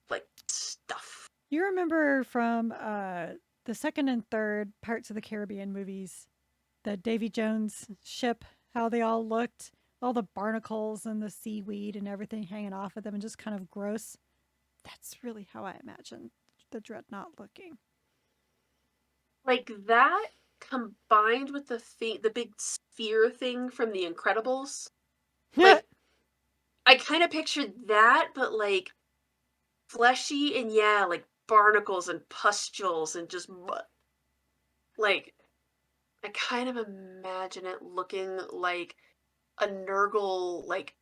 Like, stuff. You remember from the second and third Pirates of the Caribbean movies, the Davy Jones ship, how they all looked, all the barnacles and the seaweed and everything hanging off of them and just kind of gross. That's really how I imagine the dreadnought looking. Like that combined with the big sphere thing from The Incredibles. Like I kind of pictured that, but like fleshy and yeah, like barnacles and pustules and just like I kind of imagine it looking like a Nurgle like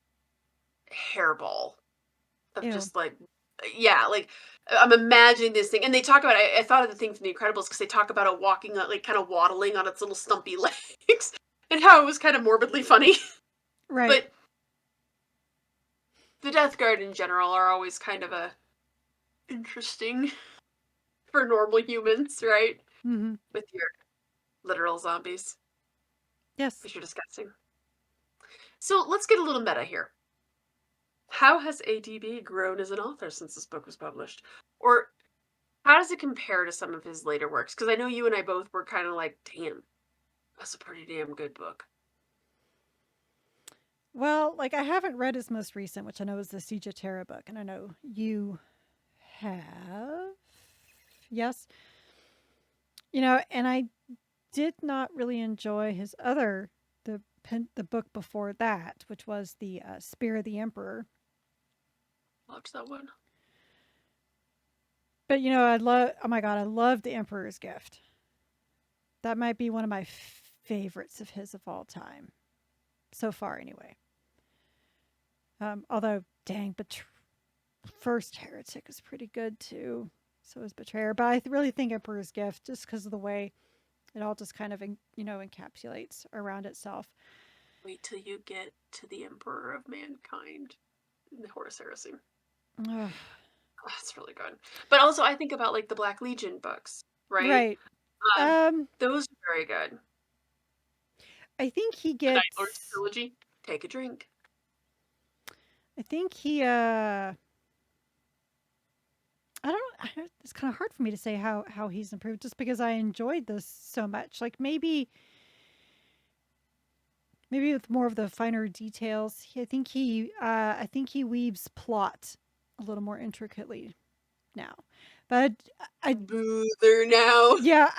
hairball of Ew. just like yeah, like I'm imagining this thing, and they talk about. I thought of the thing from The Incredibles because they talk about it walking, like kind of waddling on its little stumpy legs, and how it was kind of morbidly funny. Right. But the Death Guard in general are always kind of a interesting for normal humans, right? Mm-hmm. With your literal zombies, Yes. which are disgusting. So let's get a little meta here. How has ADB grown as an author since this book was published? Or how does it compare to some of his later works? Because I know you and I both were kind of like, damn, that's a pretty damn good book. Well, like I haven't read his most recent, which I know is the Siege of Terra book, and I know you have. Yes. And I did not really enjoy his other the book before that, which was the Spear of the Emperor. Loved that one. But I love. Oh my god, I love the Emperor's Gift. That might be one of my favorites of his of all time, so far anyway. Although, dang, but First Heretic is pretty good too. So is Betrayer, but I really think Emperor's Gift, just because of the way it all just kind of encapsulates around itself. Wait till you get to the Emperor of Mankind in the Horus Heresy. Ugh. Oh, that's really good. But also, I think about like the Black Legion books, right? Right. Um, Um, those are very good. I think he The Night Lord's gets. trilogy. Take a drink. I think he. I don't. It's kind of hard for me to say how he's improved, just because I enjoyed this so much. Like maybe with more of the finer details. I think he weaves plot a little more intricately now. But Boother now. yeah,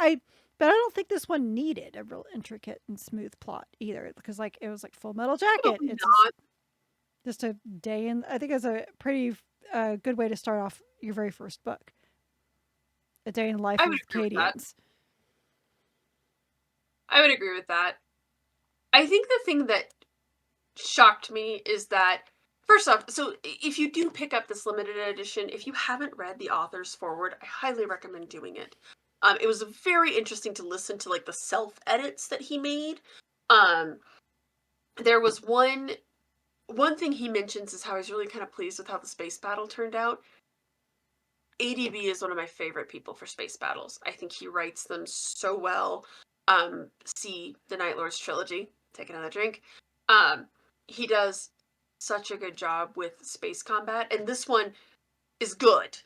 but I don't think this one needed a real intricate and smooth plot either, because like it was like Full Metal Jacket. Probably It's not. just a day, and I think it's a pretty good way to start off your very first book. A day in the life I would of agree with that. Cadians. I would agree with that. I think the thing that shocked me is that first off, so if you do pick up this limited edition, if you haven't read the author's forward, I highly recommend doing it. It was very interesting to listen to like the self edits that he made. Um, there was one thing he mentions is how he's really kind of pleased with how the space battle turned out. ADB is one of my favorite people for space battles. I think he writes them so well. See the Night Lord's trilogy. Take another drink. Um, he does such a good job with space combat, and this one is good.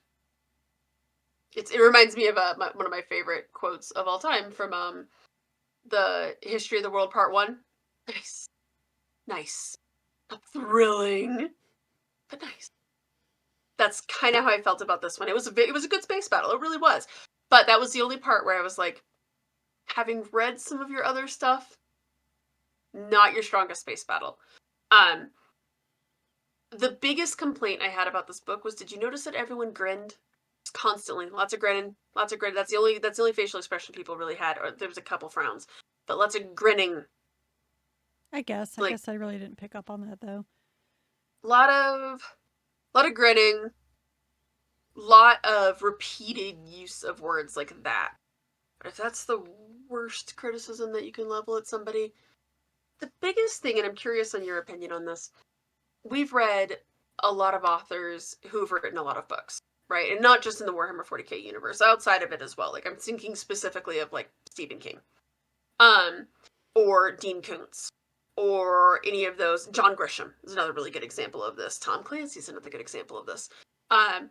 It reminds me of one of my favorite quotes of all time from the History of the World Part One. Nice, nice, not thrilling, but nice. That's kind of how I felt about this one. It was a good space battle. It really was. But that was the only part where I was like, having read some of your other stuff, not your strongest space battle. Um, the biggest complaint I had about this book was, did you notice that everyone grinned constantly? Lots of grinning, lots of grinning. That's the only facial expression people really had, or there was a couple frowns, but lots of grinning. I guess. I Like guess I really didn't pick up on that though. lot of lot of grinning, lot of repeated use of words like that. If that's the worst criticism that you can level at somebody, the biggest thing, and I'm curious on your opinion on this, we've read a lot of authors who've written a lot of books, right? And not just in the Warhammer 40k universe, outside of it as well. Like I'm thinking specifically of like Stephen King, um, or Dean Koontz, or any of those. John Grisham is another really good example of this. Tom Clancy's another good example of this. Um,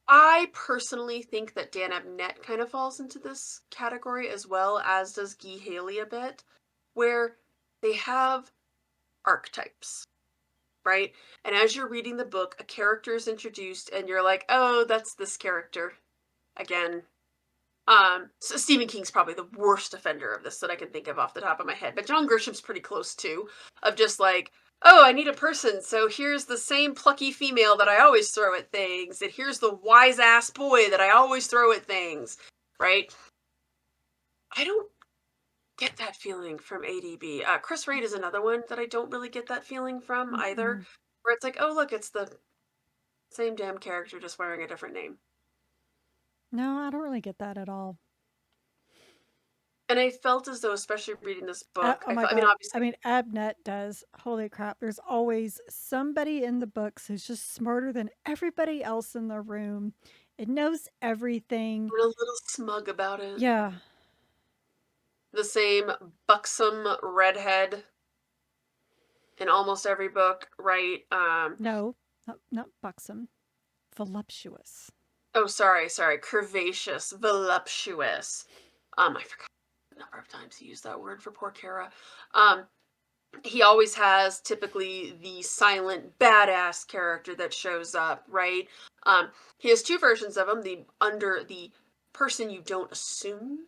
I personally think that Dan Abnett kind of falls into this category as well, as does Guy Haley a bit, where they have archetypes, right? And as you're reading the book, a character is introduced and you're like, oh, that's this character again. So Stephen King's probably the worst offender of this that I can think of off the top of my head, but John Grisham's pretty close too, of just like, oh, I need a person, so here's the same plucky female that I always throw at things, and here's the wise ass boy that I always throw at things, right? I don't get that feeling from ADB. Chris Reid is another one that I don't really get that feeling from either, Mm-mm. where it's like, oh, look, it's the same damn character just wearing a different name. No, I don't really get that at all. And I felt as though, especially reading this book, Oh my I mean, god. I obviously, mean, Abnett does. Holy crap. There's always somebody in the books who's just smarter than everybody else in the room. It knows everything. I'm a little smug about it. Yeah. The same buxom redhead in almost every book, right? No, not buxom. Voluptuous. Oh, sorry, curvaceous, voluptuous. I forgot the number of times he used that word for poor Kara. Um, he always has typically the silent badass character that shows up, right? He has two versions of him. The person you don't assume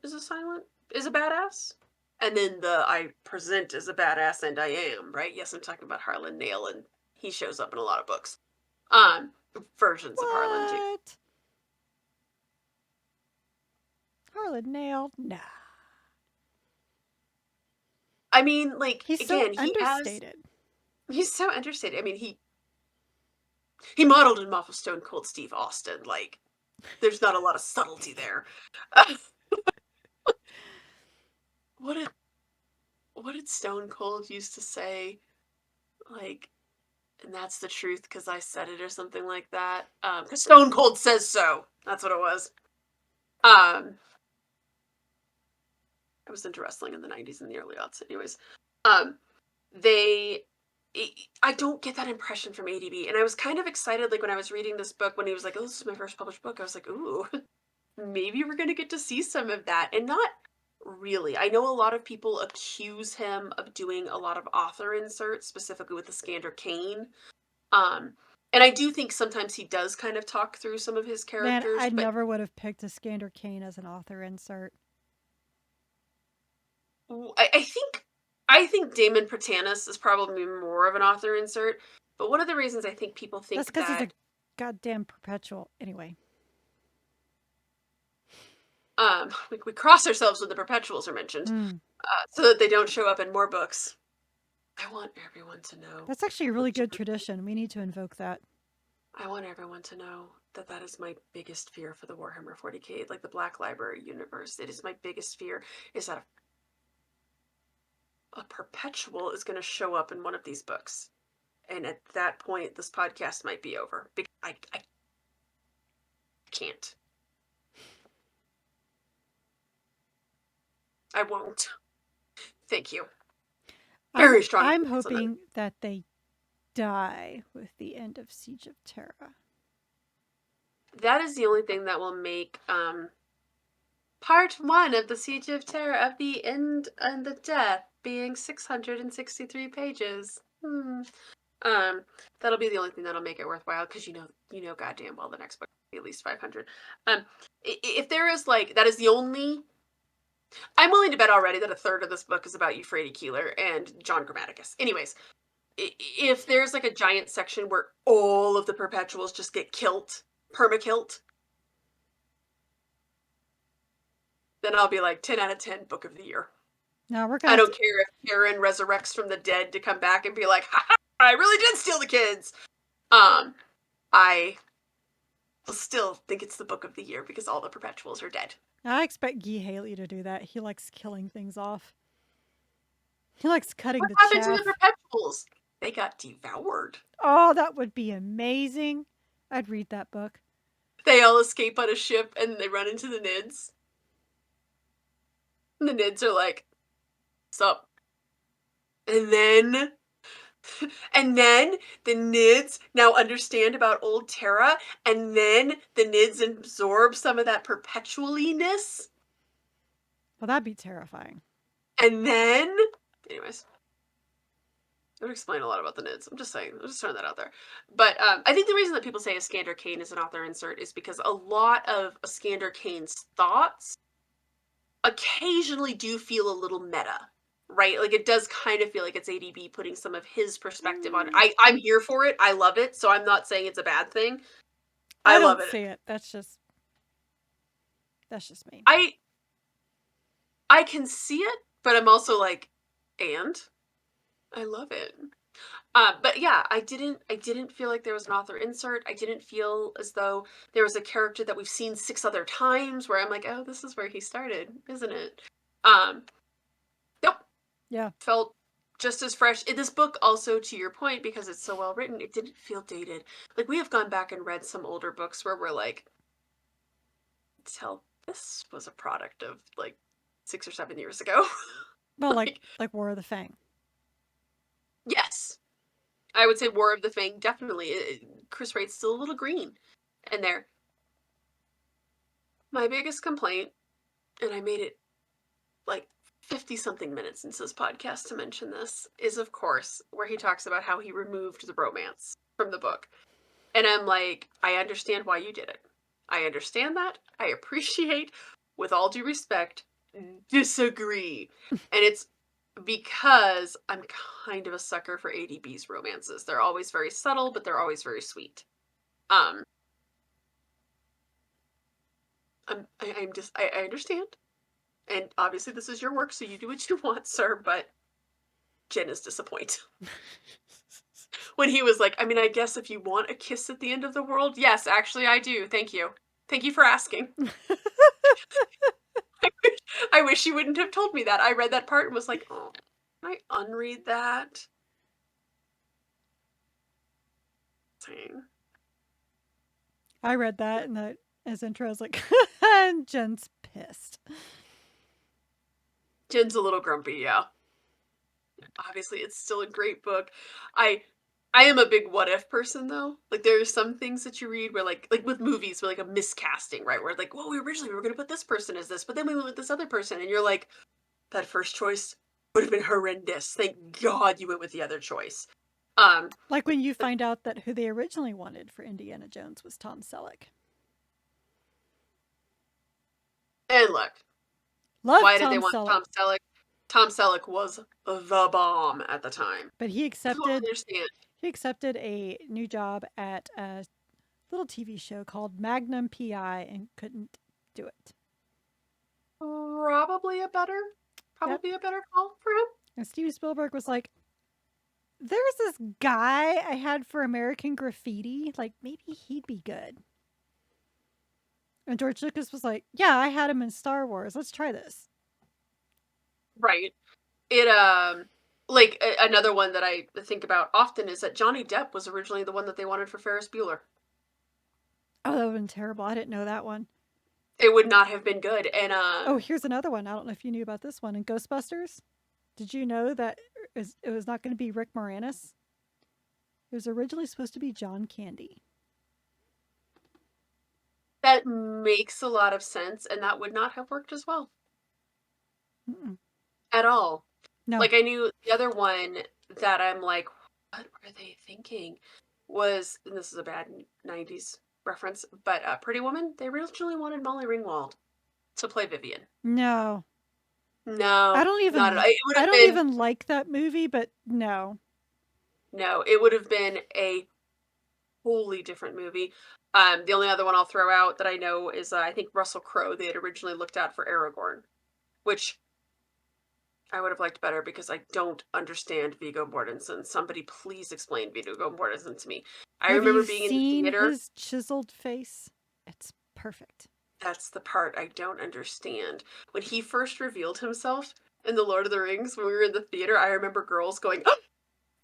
is a badass, and then the I present as a badass and I am, right? Yes, I'm talking about Harlan Nale, and he shows up in a lot of books. Um, Versions of Harlan too. What? Harlan nailed? Nah. I mean, like He's so again, understated. he's so understated. I mean, he modeled him off of Stone Cold Steve Austin. Like, there's not a lot of subtlety there. what did what did Stone Cold used to say? Like, and that's the truth because I said it or something like that. Because Stone Cold says so. That's what it was. I was into wrestling in the 90s and the early aughts, anyways. Um, they I don't get that impression from ADB. And I was kind of excited, like, when I was reading this book, when he was like, oh, this is my first published book. I was like, ooh, maybe we're going to get to see some of that. And not really. I know a lot of people accuse him of doing a lot of author inserts, specifically with the Skander Kane. Um, and I do think sometimes he does kind of talk through some of his Man, characters, I but never would have picked a Skander Kane as an author insert. I think Damon Pratanus is probably more of an author insert. But one of the reasons I think people That's think because he's a that goddamn perpetual. Anyway. we cross ourselves when the perpetuals are mentioned, Mm. so that they don't show up in more books. I want everyone to know. That's actually a really good tradition. We need to invoke that. I want everyone to know that that is my biggest fear for the Warhammer 40k, like the Black Library universe. It is my biggest fear is that a perpetual is going to show up in one of these books. And at that point, this podcast might be over. Because I can't. I won't. Thank you. Very strong I'm opinions on that. hoping that they die with the end of Siege of Terra. That is the only thing that will make part one of the Siege of Terror of the End and the Death being 663 pages. That'll be the only thing that'll make it worthwhile because you know goddamn well the next book will be at least 500. If there is like that is the only. I'm willing to bet already that a third of this book is about Euphrates Keeler and John Grammaticus. Anyways, if there's like a giant section where all of the perpetuals just get kilt, permakilt, then I'll be like 10 out of 10 book of the year. Now we're I gonna. don't care if Karen resurrects from the dead to come back and be like, ha, ha, I really did steal the kids. I will still think it's the book of the year because all the perpetuals are dead. I expect Guy Haley to do that. He likes killing things off. He likes cutting What the happened to the chaff. perpetuals? They got devoured. Oh, that would be amazing. I'd read that book. They all escape on a ship and they run into the Nids. And the Nids are like, sup? And then And then the Nids now understand about old Terra, and then the Nids absorb some of that perpetually-ness. Well, that'd be terrifying. And then, anyways, it would explain a lot about the Nids. I'm just saying. I'm just throwing that out there. But I think the reason that people say Iskander Kane is an author insert is because a lot of Iskander Kane's thoughts occasionally do feel a little meta, right? Like it does kind of feel like it's ADB putting some of his perspective on it. I'm here for it. I love it. So I'm not saying it's a bad thing. I love don't it. see it. That's just me. I can see it, but I'm also like, and I love it. But yeah, I didn't feel like there was an author insert. I didn't feel as though there was a character that we've seen 6 other times where I'm like, oh, this is where he started, isn't it? Nope. Yeah. Felt just as fresh. In this book, also to your point, because it's so well written, it didn't feel dated. Like we have gone back and read some older books where we're like, tell this was a product of like 6 or 7 years ago. Well, like War of the Fang. Yes. I would say War of the Fang, definitely. Chris Wright's still a little green in there. My biggest complaint, and I made it like 50-something minutes into this podcast to mention this, is of course where he talks about how he removed the romance from the book. And I'm like, I understand why you did it. I understand that. I appreciate, with all due respect, disagree. And it's because I'm kind of a sucker for ADB's romances. They're always very subtle, but they're always very sweet. I understand. And obviously this is your work, so you do what you want, sir, but Jen is disappointed. When he was like, I mean, I guess if you want a kiss at the end of the world, yes, actually I do. Thank you. Thank you for asking. I wish you wouldn't have told me that. I read that part and was like, oh, can I unread that? Dang. I read that and as intro, I was like, and Jen's pissed. Jen's a little grumpy, yeah. Obviously, it's still a great book. I am a big what if person though. Like there are some things that you read where like with movies where like a miscasting, right? Where like, well, we were gonna put this person as this, but then we went with this other person, and you're like, that first choice would have been horrendous. Thank God you went with the other choice. Like when you find out that who they originally wanted for Indiana Jones was Tom Selleck. And look, Love why did Tom they want Selleck, Tom Selleck? Tom Selleck was the bomb at the time. but he I don't accepted understand. a new job at a little TV show called Magnum PI and couldn't do it. Probably a better Yep. call for him. And Steven Spielberg was like, there's this guy I had for American Graffiti. Like, maybe he'd be good. And George Lucas was like, yeah, I had him in Star Wars. Let's try this. Right. It like another one that I think about often is that Johnny Depp was originally the one that they wanted for Ferris Bueller. Oh, that would have been terrible. I didn't know that one. It would not have been good. And Oh, here's another one. I don't know if you knew about this one. In Ghostbusters, did you know that it was not going to be Rick Moranis? It was originally supposed to be John Candy. that makes a lot of sense, and that would not have worked as well. Mm-mm. At all. No. Like I knew the other one that I'm like, what were they thinking? Was, and this is a bad 90s reference, but Pretty Woman, they originally wanted Molly Ringwald to play Vivian. No. No, I don't even not at all. It would I have don't been even like that movie, but no. no, it would have been a wholly different movie. The only other one I'll throw out that I know is I think Russell Crowe they had originally looked at for Aragorn, which I would have liked better because I don't understand Viggo Mortensen. Somebody please explain Viggo Mortensen to me. I Have remember you being in the seen theater. his chiseled face? It's perfect. That's the part I don't understand. When he first revealed himself in The Lord of the Rings, when we were in the theater, I remember girls going, oh!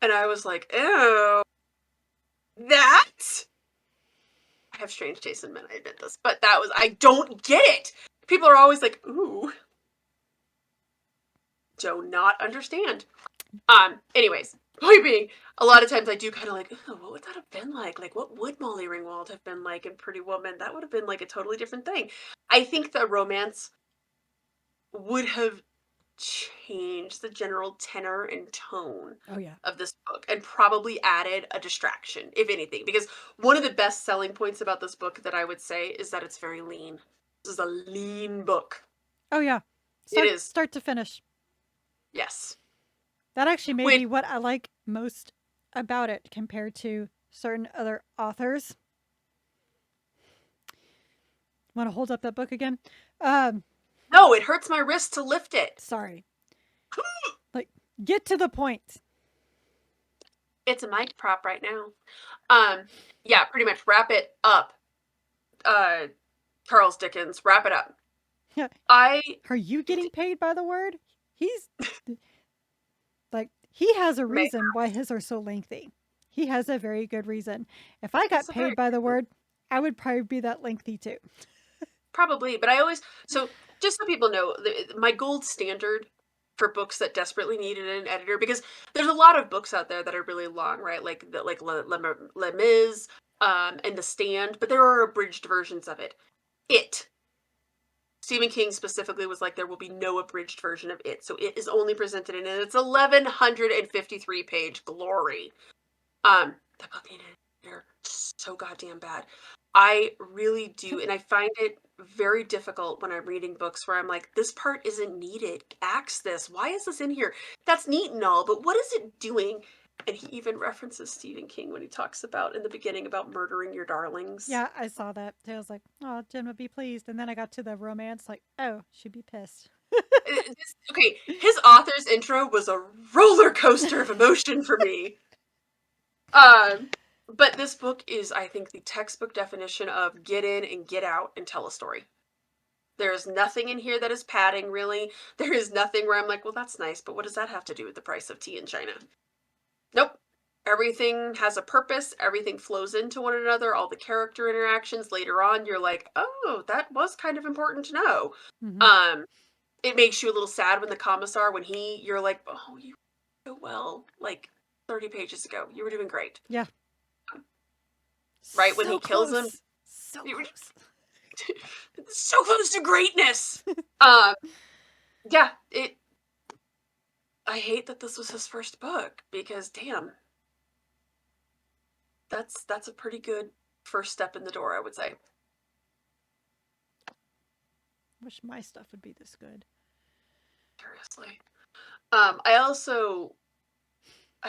And I was like, ew, that? I have strange taste in men, I admit this, but that was, I don't get it. People are always like, ooh. Do not understand. Anyways, point being, a lot of times I do kind of like, oh, what would that have been like? Like, what would Molly Ringwald have been like in Pretty Woman? That would have been like a totally different thing. I think the romance would have changed the general tenor and tone Oh yeah. of this book and probably added a distraction, if anything. Because one of the best selling points about this book that I would say is that it's very lean. This is a lean book. Oh yeah. It Start is. start to finish. Yes. That actually may Which, be what I like most about it compared to certain other authors. Want to hold up that book again? Um, no, it hurts my wrist to lift it. sorry. Like, get to the point. It's a mic prop right now. Yeah, pretty much wrap it up. Charles Dickens, wrap it up. Yeah. I Are you getting paid by the word? He's like, he has a reason why his are so lengthy. He has a very good reason. If I got paid by the word, I would probably be that lengthy too. Probably, but I always, so just so people know, my gold standard for books that desperately needed an editor, because there's a lot of books out there that are really long, right? Like Les Mis, and The Stand, but there are abridged versions of it. Stephen King specifically was like, there will be no abridged version of it, so it is only presented in its 1153 page glory. The book needed an editor so goddamn bad. I really do, and I find it very difficult when I'm reading books where I'm like, this part isn't needed. Axe this. Why is this in here? That's neat and all, but what is it doing? And he even references Stephen King when he talks about in the beginning about murdering your darlings. Yeah, I saw that. I was like, oh, Jen would be pleased. And then I got to the romance, like, oh, she'd be pissed. Okay, his author's intro was a roller coaster of emotion for me. But this book is, I think, the textbook definition of get in and get out and tell a story. There is nothing in here that is padding, really. There is nothing where I'm like, well, that's nice, but what does that have to do with the price of tea in China? Nope. Everything has a purpose. Everything flows into one another. All the character interactions later on, you're like, oh, that was kind of important to know. Mm-hmm. It makes you a little sad when the commissar, you're like, oh, you did so well, like 30 pages ago. You were doing great. Yeah. Right? When So he kills him, close. So you were close. so close to greatness. Um, yeah, I hate that this was his first book because damn, that's a pretty good first step in the door, I would say. Wish my stuff would be this good. Seriously. I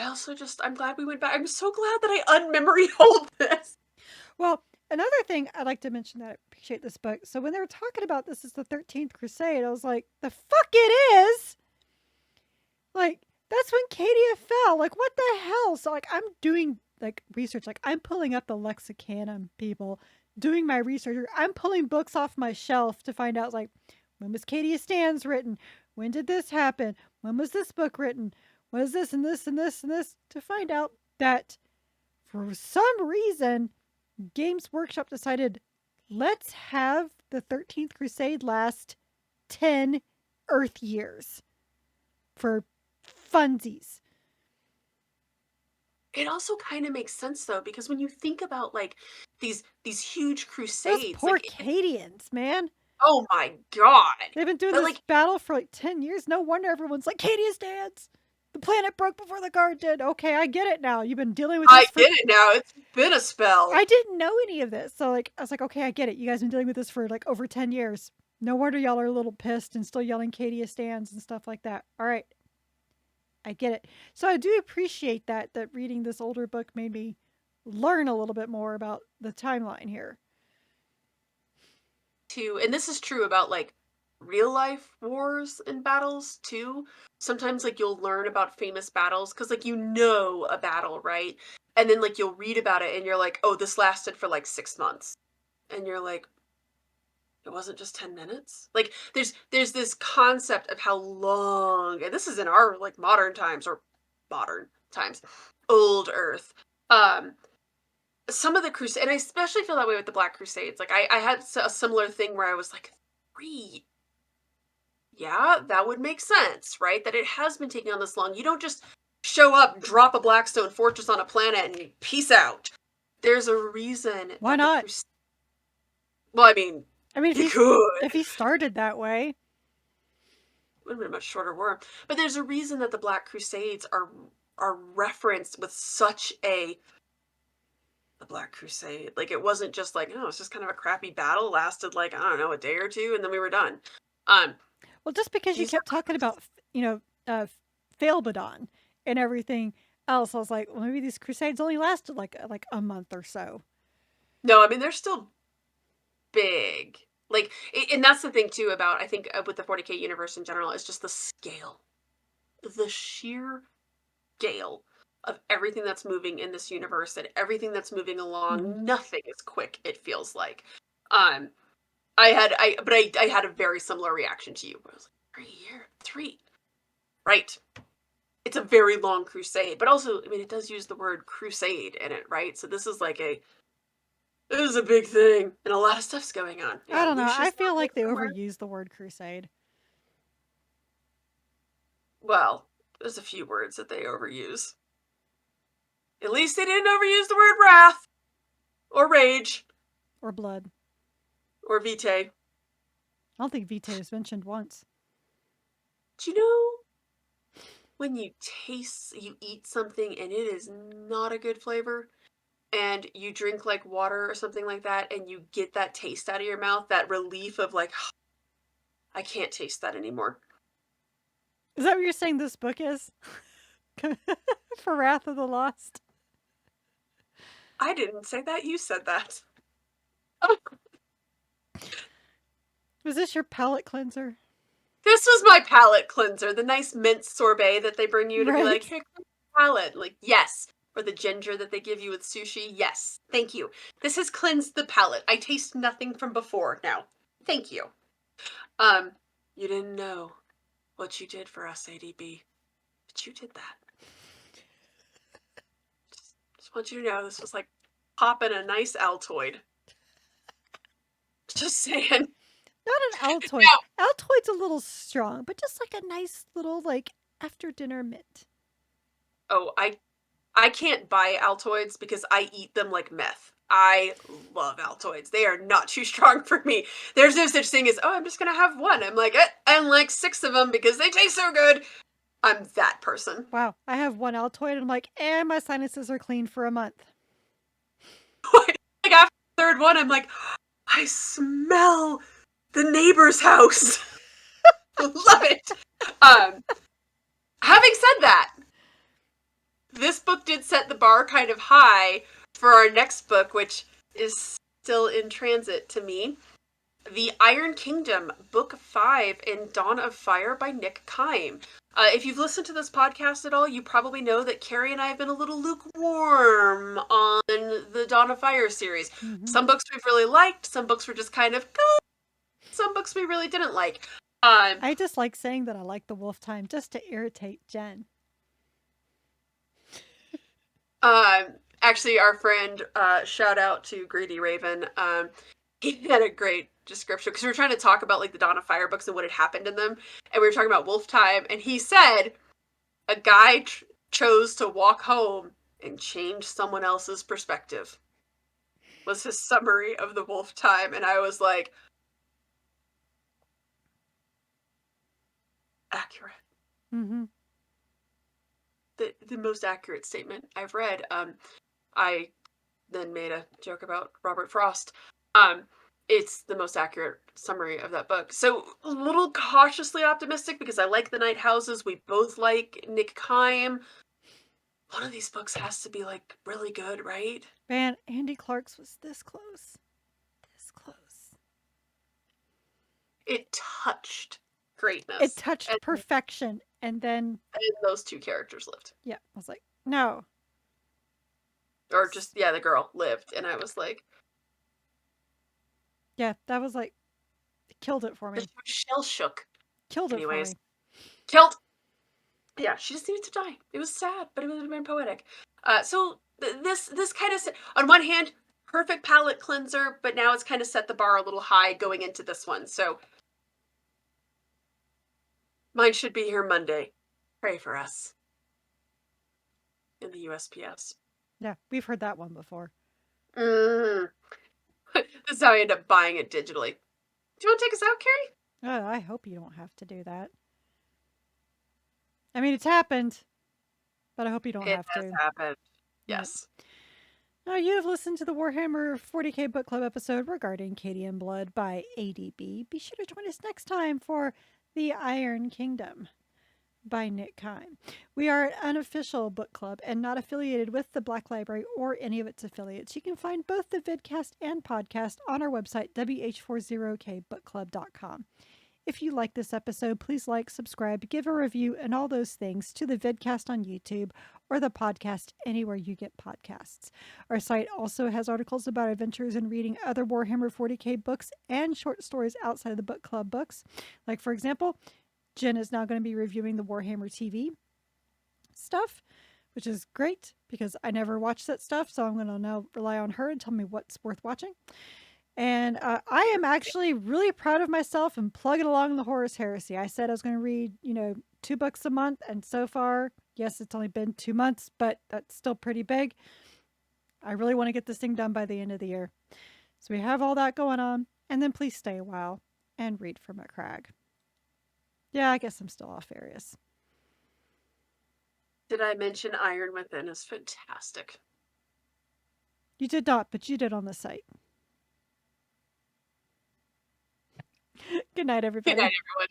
also just I'm glad we went back. I'm so glad that I unmemory hold this. Well, another thing I'd like to mention that I appreciate this book. So when they were talking about this is the 13th Crusade, I was like, the fuck it is! Like, that's when Cadia fell. Like, what the hell? So, like, I'm doing, like, research. Like, I'm pulling up the Lexicanum, people. Doing my research. I'm pulling books off my shelf to find out, like, when was Cadia Stands written? When did this happen? When was this book written? What is this and this and this and this? To find out that, for some reason, Games Workshop decided, let's have the 13th Crusade last 10 Earth years for funsies. It also kind of makes sense though, because when you think about like these huge Those crusades, poor like Cadians, man. oh my god. They've been doing But this like battle for like 10 years. No wonder everyone's like, Cadia Stands! The planet broke before the guard did. Okay, I get it now. You've been dealing with I this for. get it now. It's been a spell. I didn't know any of this. So, like, I was like, okay, I get it. You guys have been dealing with this for like over 10 years. No wonder y'all are a little pissed and still yelling Cadia Stands and stuff like that. All right. I get it. So I do appreciate that reading this older book made me learn a little bit more about the timeline here. Too, and this is true about like real life wars and battles too. Sometimes like you'll learn about famous battles because like you know a battle, right? And then like you'll read about it and you're like, oh, this lasted for like 6 months. And you're like, it wasn't just 10 minutes. Like there's this concept of how long, and this is in our like modern times or modern times, old Earth. Um, some of the crusade, and I especially feel that way with the Black Crusades. Like I had a similar thing where I was like, 3 yeah, that would make sense, right? That it has been taking on this long. You don't just show up, drop a Blackstone fortress on a planet, and peace out. There's a reason Why that the not? Well, I mean, I mean, he could. if he started that way, Would have been a much shorter war. But there's a reason that the Black Crusades are referenced with such the Black Crusade. Like, it wasn't just like, oh, it's just kind of a crappy battle, lasted like, I don't know, a day or two, and then we were done. well, just because you These are kept talking about, Failbadon and everything else, I was like, well, maybe these crusades only lasted like a month or so. no, I mean, they're still big. Like, and that's the thing too about, I think, with the 40k universe in general, is just the scale, the sheer scale of everything that's moving in this universe and everything that's moving along. Mhm. Nothing is quick, it feels like. um I had a very similar reaction to you. I was like, 3 right? It's a very long crusade, but also, I mean, it does use the word crusade in it, right? So this is like this is a big thing, and a lot of stuff's going on. I Yeah, don't know. I Lucius feel like they somewhere. overused the word crusade. Well, there's a few words that they overuse. At least they didn't overuse the word wrath, or rage, Or blood. or vitae. I don't think Vitae is mentioned once. Do you know when you eat something and it is not a good flavor, and you drink like water or something like that, and you get that taste out of your mouth, that relief of like, I can't taste that anymore. Is that what you're saying this book is? For Wrath of the Lost? I didn't say that, you said that. Was this your palate cleanser? This was my palate cleanser, the nice mint sorbet that they bring you to be like, Right. here, cleanse your palate. Like, yes. Or the ginger that they give you with sushi. Yes. Thank you. This has cleansed the palate. I taste nothing from before now. Thank you. Um, you didn't know what you did for us, ADB. But you did that. Just want you to know this was like popping a nice Altoid. Just saying. Not an Altoid. Now, Altoid's a little strong, but just like a nice little, like, after dinner mint. oh, I can't buy Altoids because I eat them like meth. I love Altoids. They are not too strong for me. There's no such thing as, oh, I'm just gonna have one. I'm like, and like 6 of them because they taste so good. I'm that person. Wow. I have one Altoid and I'm like, my sinuses are clean for a month. Like after the third one, I'm like, I smell the neighbor's house. Love it. Um, Having said that, this book did set the bar kind of high for our next book, which is still in transit to me. The Iron Kingdom, Book 5 in Dawn of Fire by Nick Kime. If you've listened to this podcast at all, you probably know that Carrie and I have been a little lukewarm on the Dawn of Fire series. Mm-hmm. Some books we've really liked, some books were just kind of good, some books we really didn't like. I just like saying that I like the wolf time just to irritate Jen. Actually, our friend, shout out to Greedy Raven, he had a great description because we were trying to talk about like the Dawn of Fire books and what had happened in them, and we were talking about Wolf Time, and he said a guy chose to walk home and change someone else's perspective. Was his summary of the Wolf Time, and I was like, accurate. Mm-hmm. The most accurate statement I've read. I then made a joke about Robert Frost. It's the most accurate summary of that book. So a little cautiously optimistic because I like the Night Houses. We both like Nick Kime. One of these books has to be like really good, right? Man, Andy Clark's was this close. This close. It touched greatness. It touched perfection. And then those two characters lived. Yeah, I was like, no. Or just, yeah, the girl lived. And I was like, yeah, that was like, killed it for me. she was shell shook. Killed it for me. Killed. Yeah, she just needed to die. It was sad, but it would have been poetic. So this kind of, on one hand, perfect palate cleanser, but now it's kind of set the bar a little high going into this one. So Mine should be here Monday. Pray for us. In the USPS. Yeah, we've heard that one before. Mm. This is how I end up buying it digitally. Do you want to take us out, Carrie? Oh, I hope you don't have to do that. I mean, it's happened, but I hope you don't It have has to. happened. Yep. Yes. Now, you have listened to the Warhammer 40k book club episode regarding Cadian Blood by ADB. Be sure to join us next time for The Iron Kingdom by Nick Kime. We are an unofficial book club and not affiliated with the Black Library or any of its affiliates. You can find both the vidcast and podcast on our website, WH40kbookclub.com. If you like this episode, please like, subscribe, give a review, and all those things to the vidcast on YouTube or the podcast anywhere you get podcasts. Our site also has articles about adventures in reading other Warhammer 40k books and short stories outside of the book club books. Like, for example, Jen is now going to be reviewing the Warhammer TV stuff, which is great because I never watch that stuff, so I'm going to now rely on her and tell me what's worth watching. And I am actually really proud of myself and plugging along the Horus Heresy. I said I was going to read, 2 books a month, and so far, yes, it's only been 2 months, but that's still pretty big. I really want to get this thing done by the end of the year. So we have all that going on, and then please stay a while and read from a crag. Yeah, I guess I'm still off Arius. Did I mention Iron Within is fantastic? You did not, but you did on the site. Good night, everybody. Good night, everyone.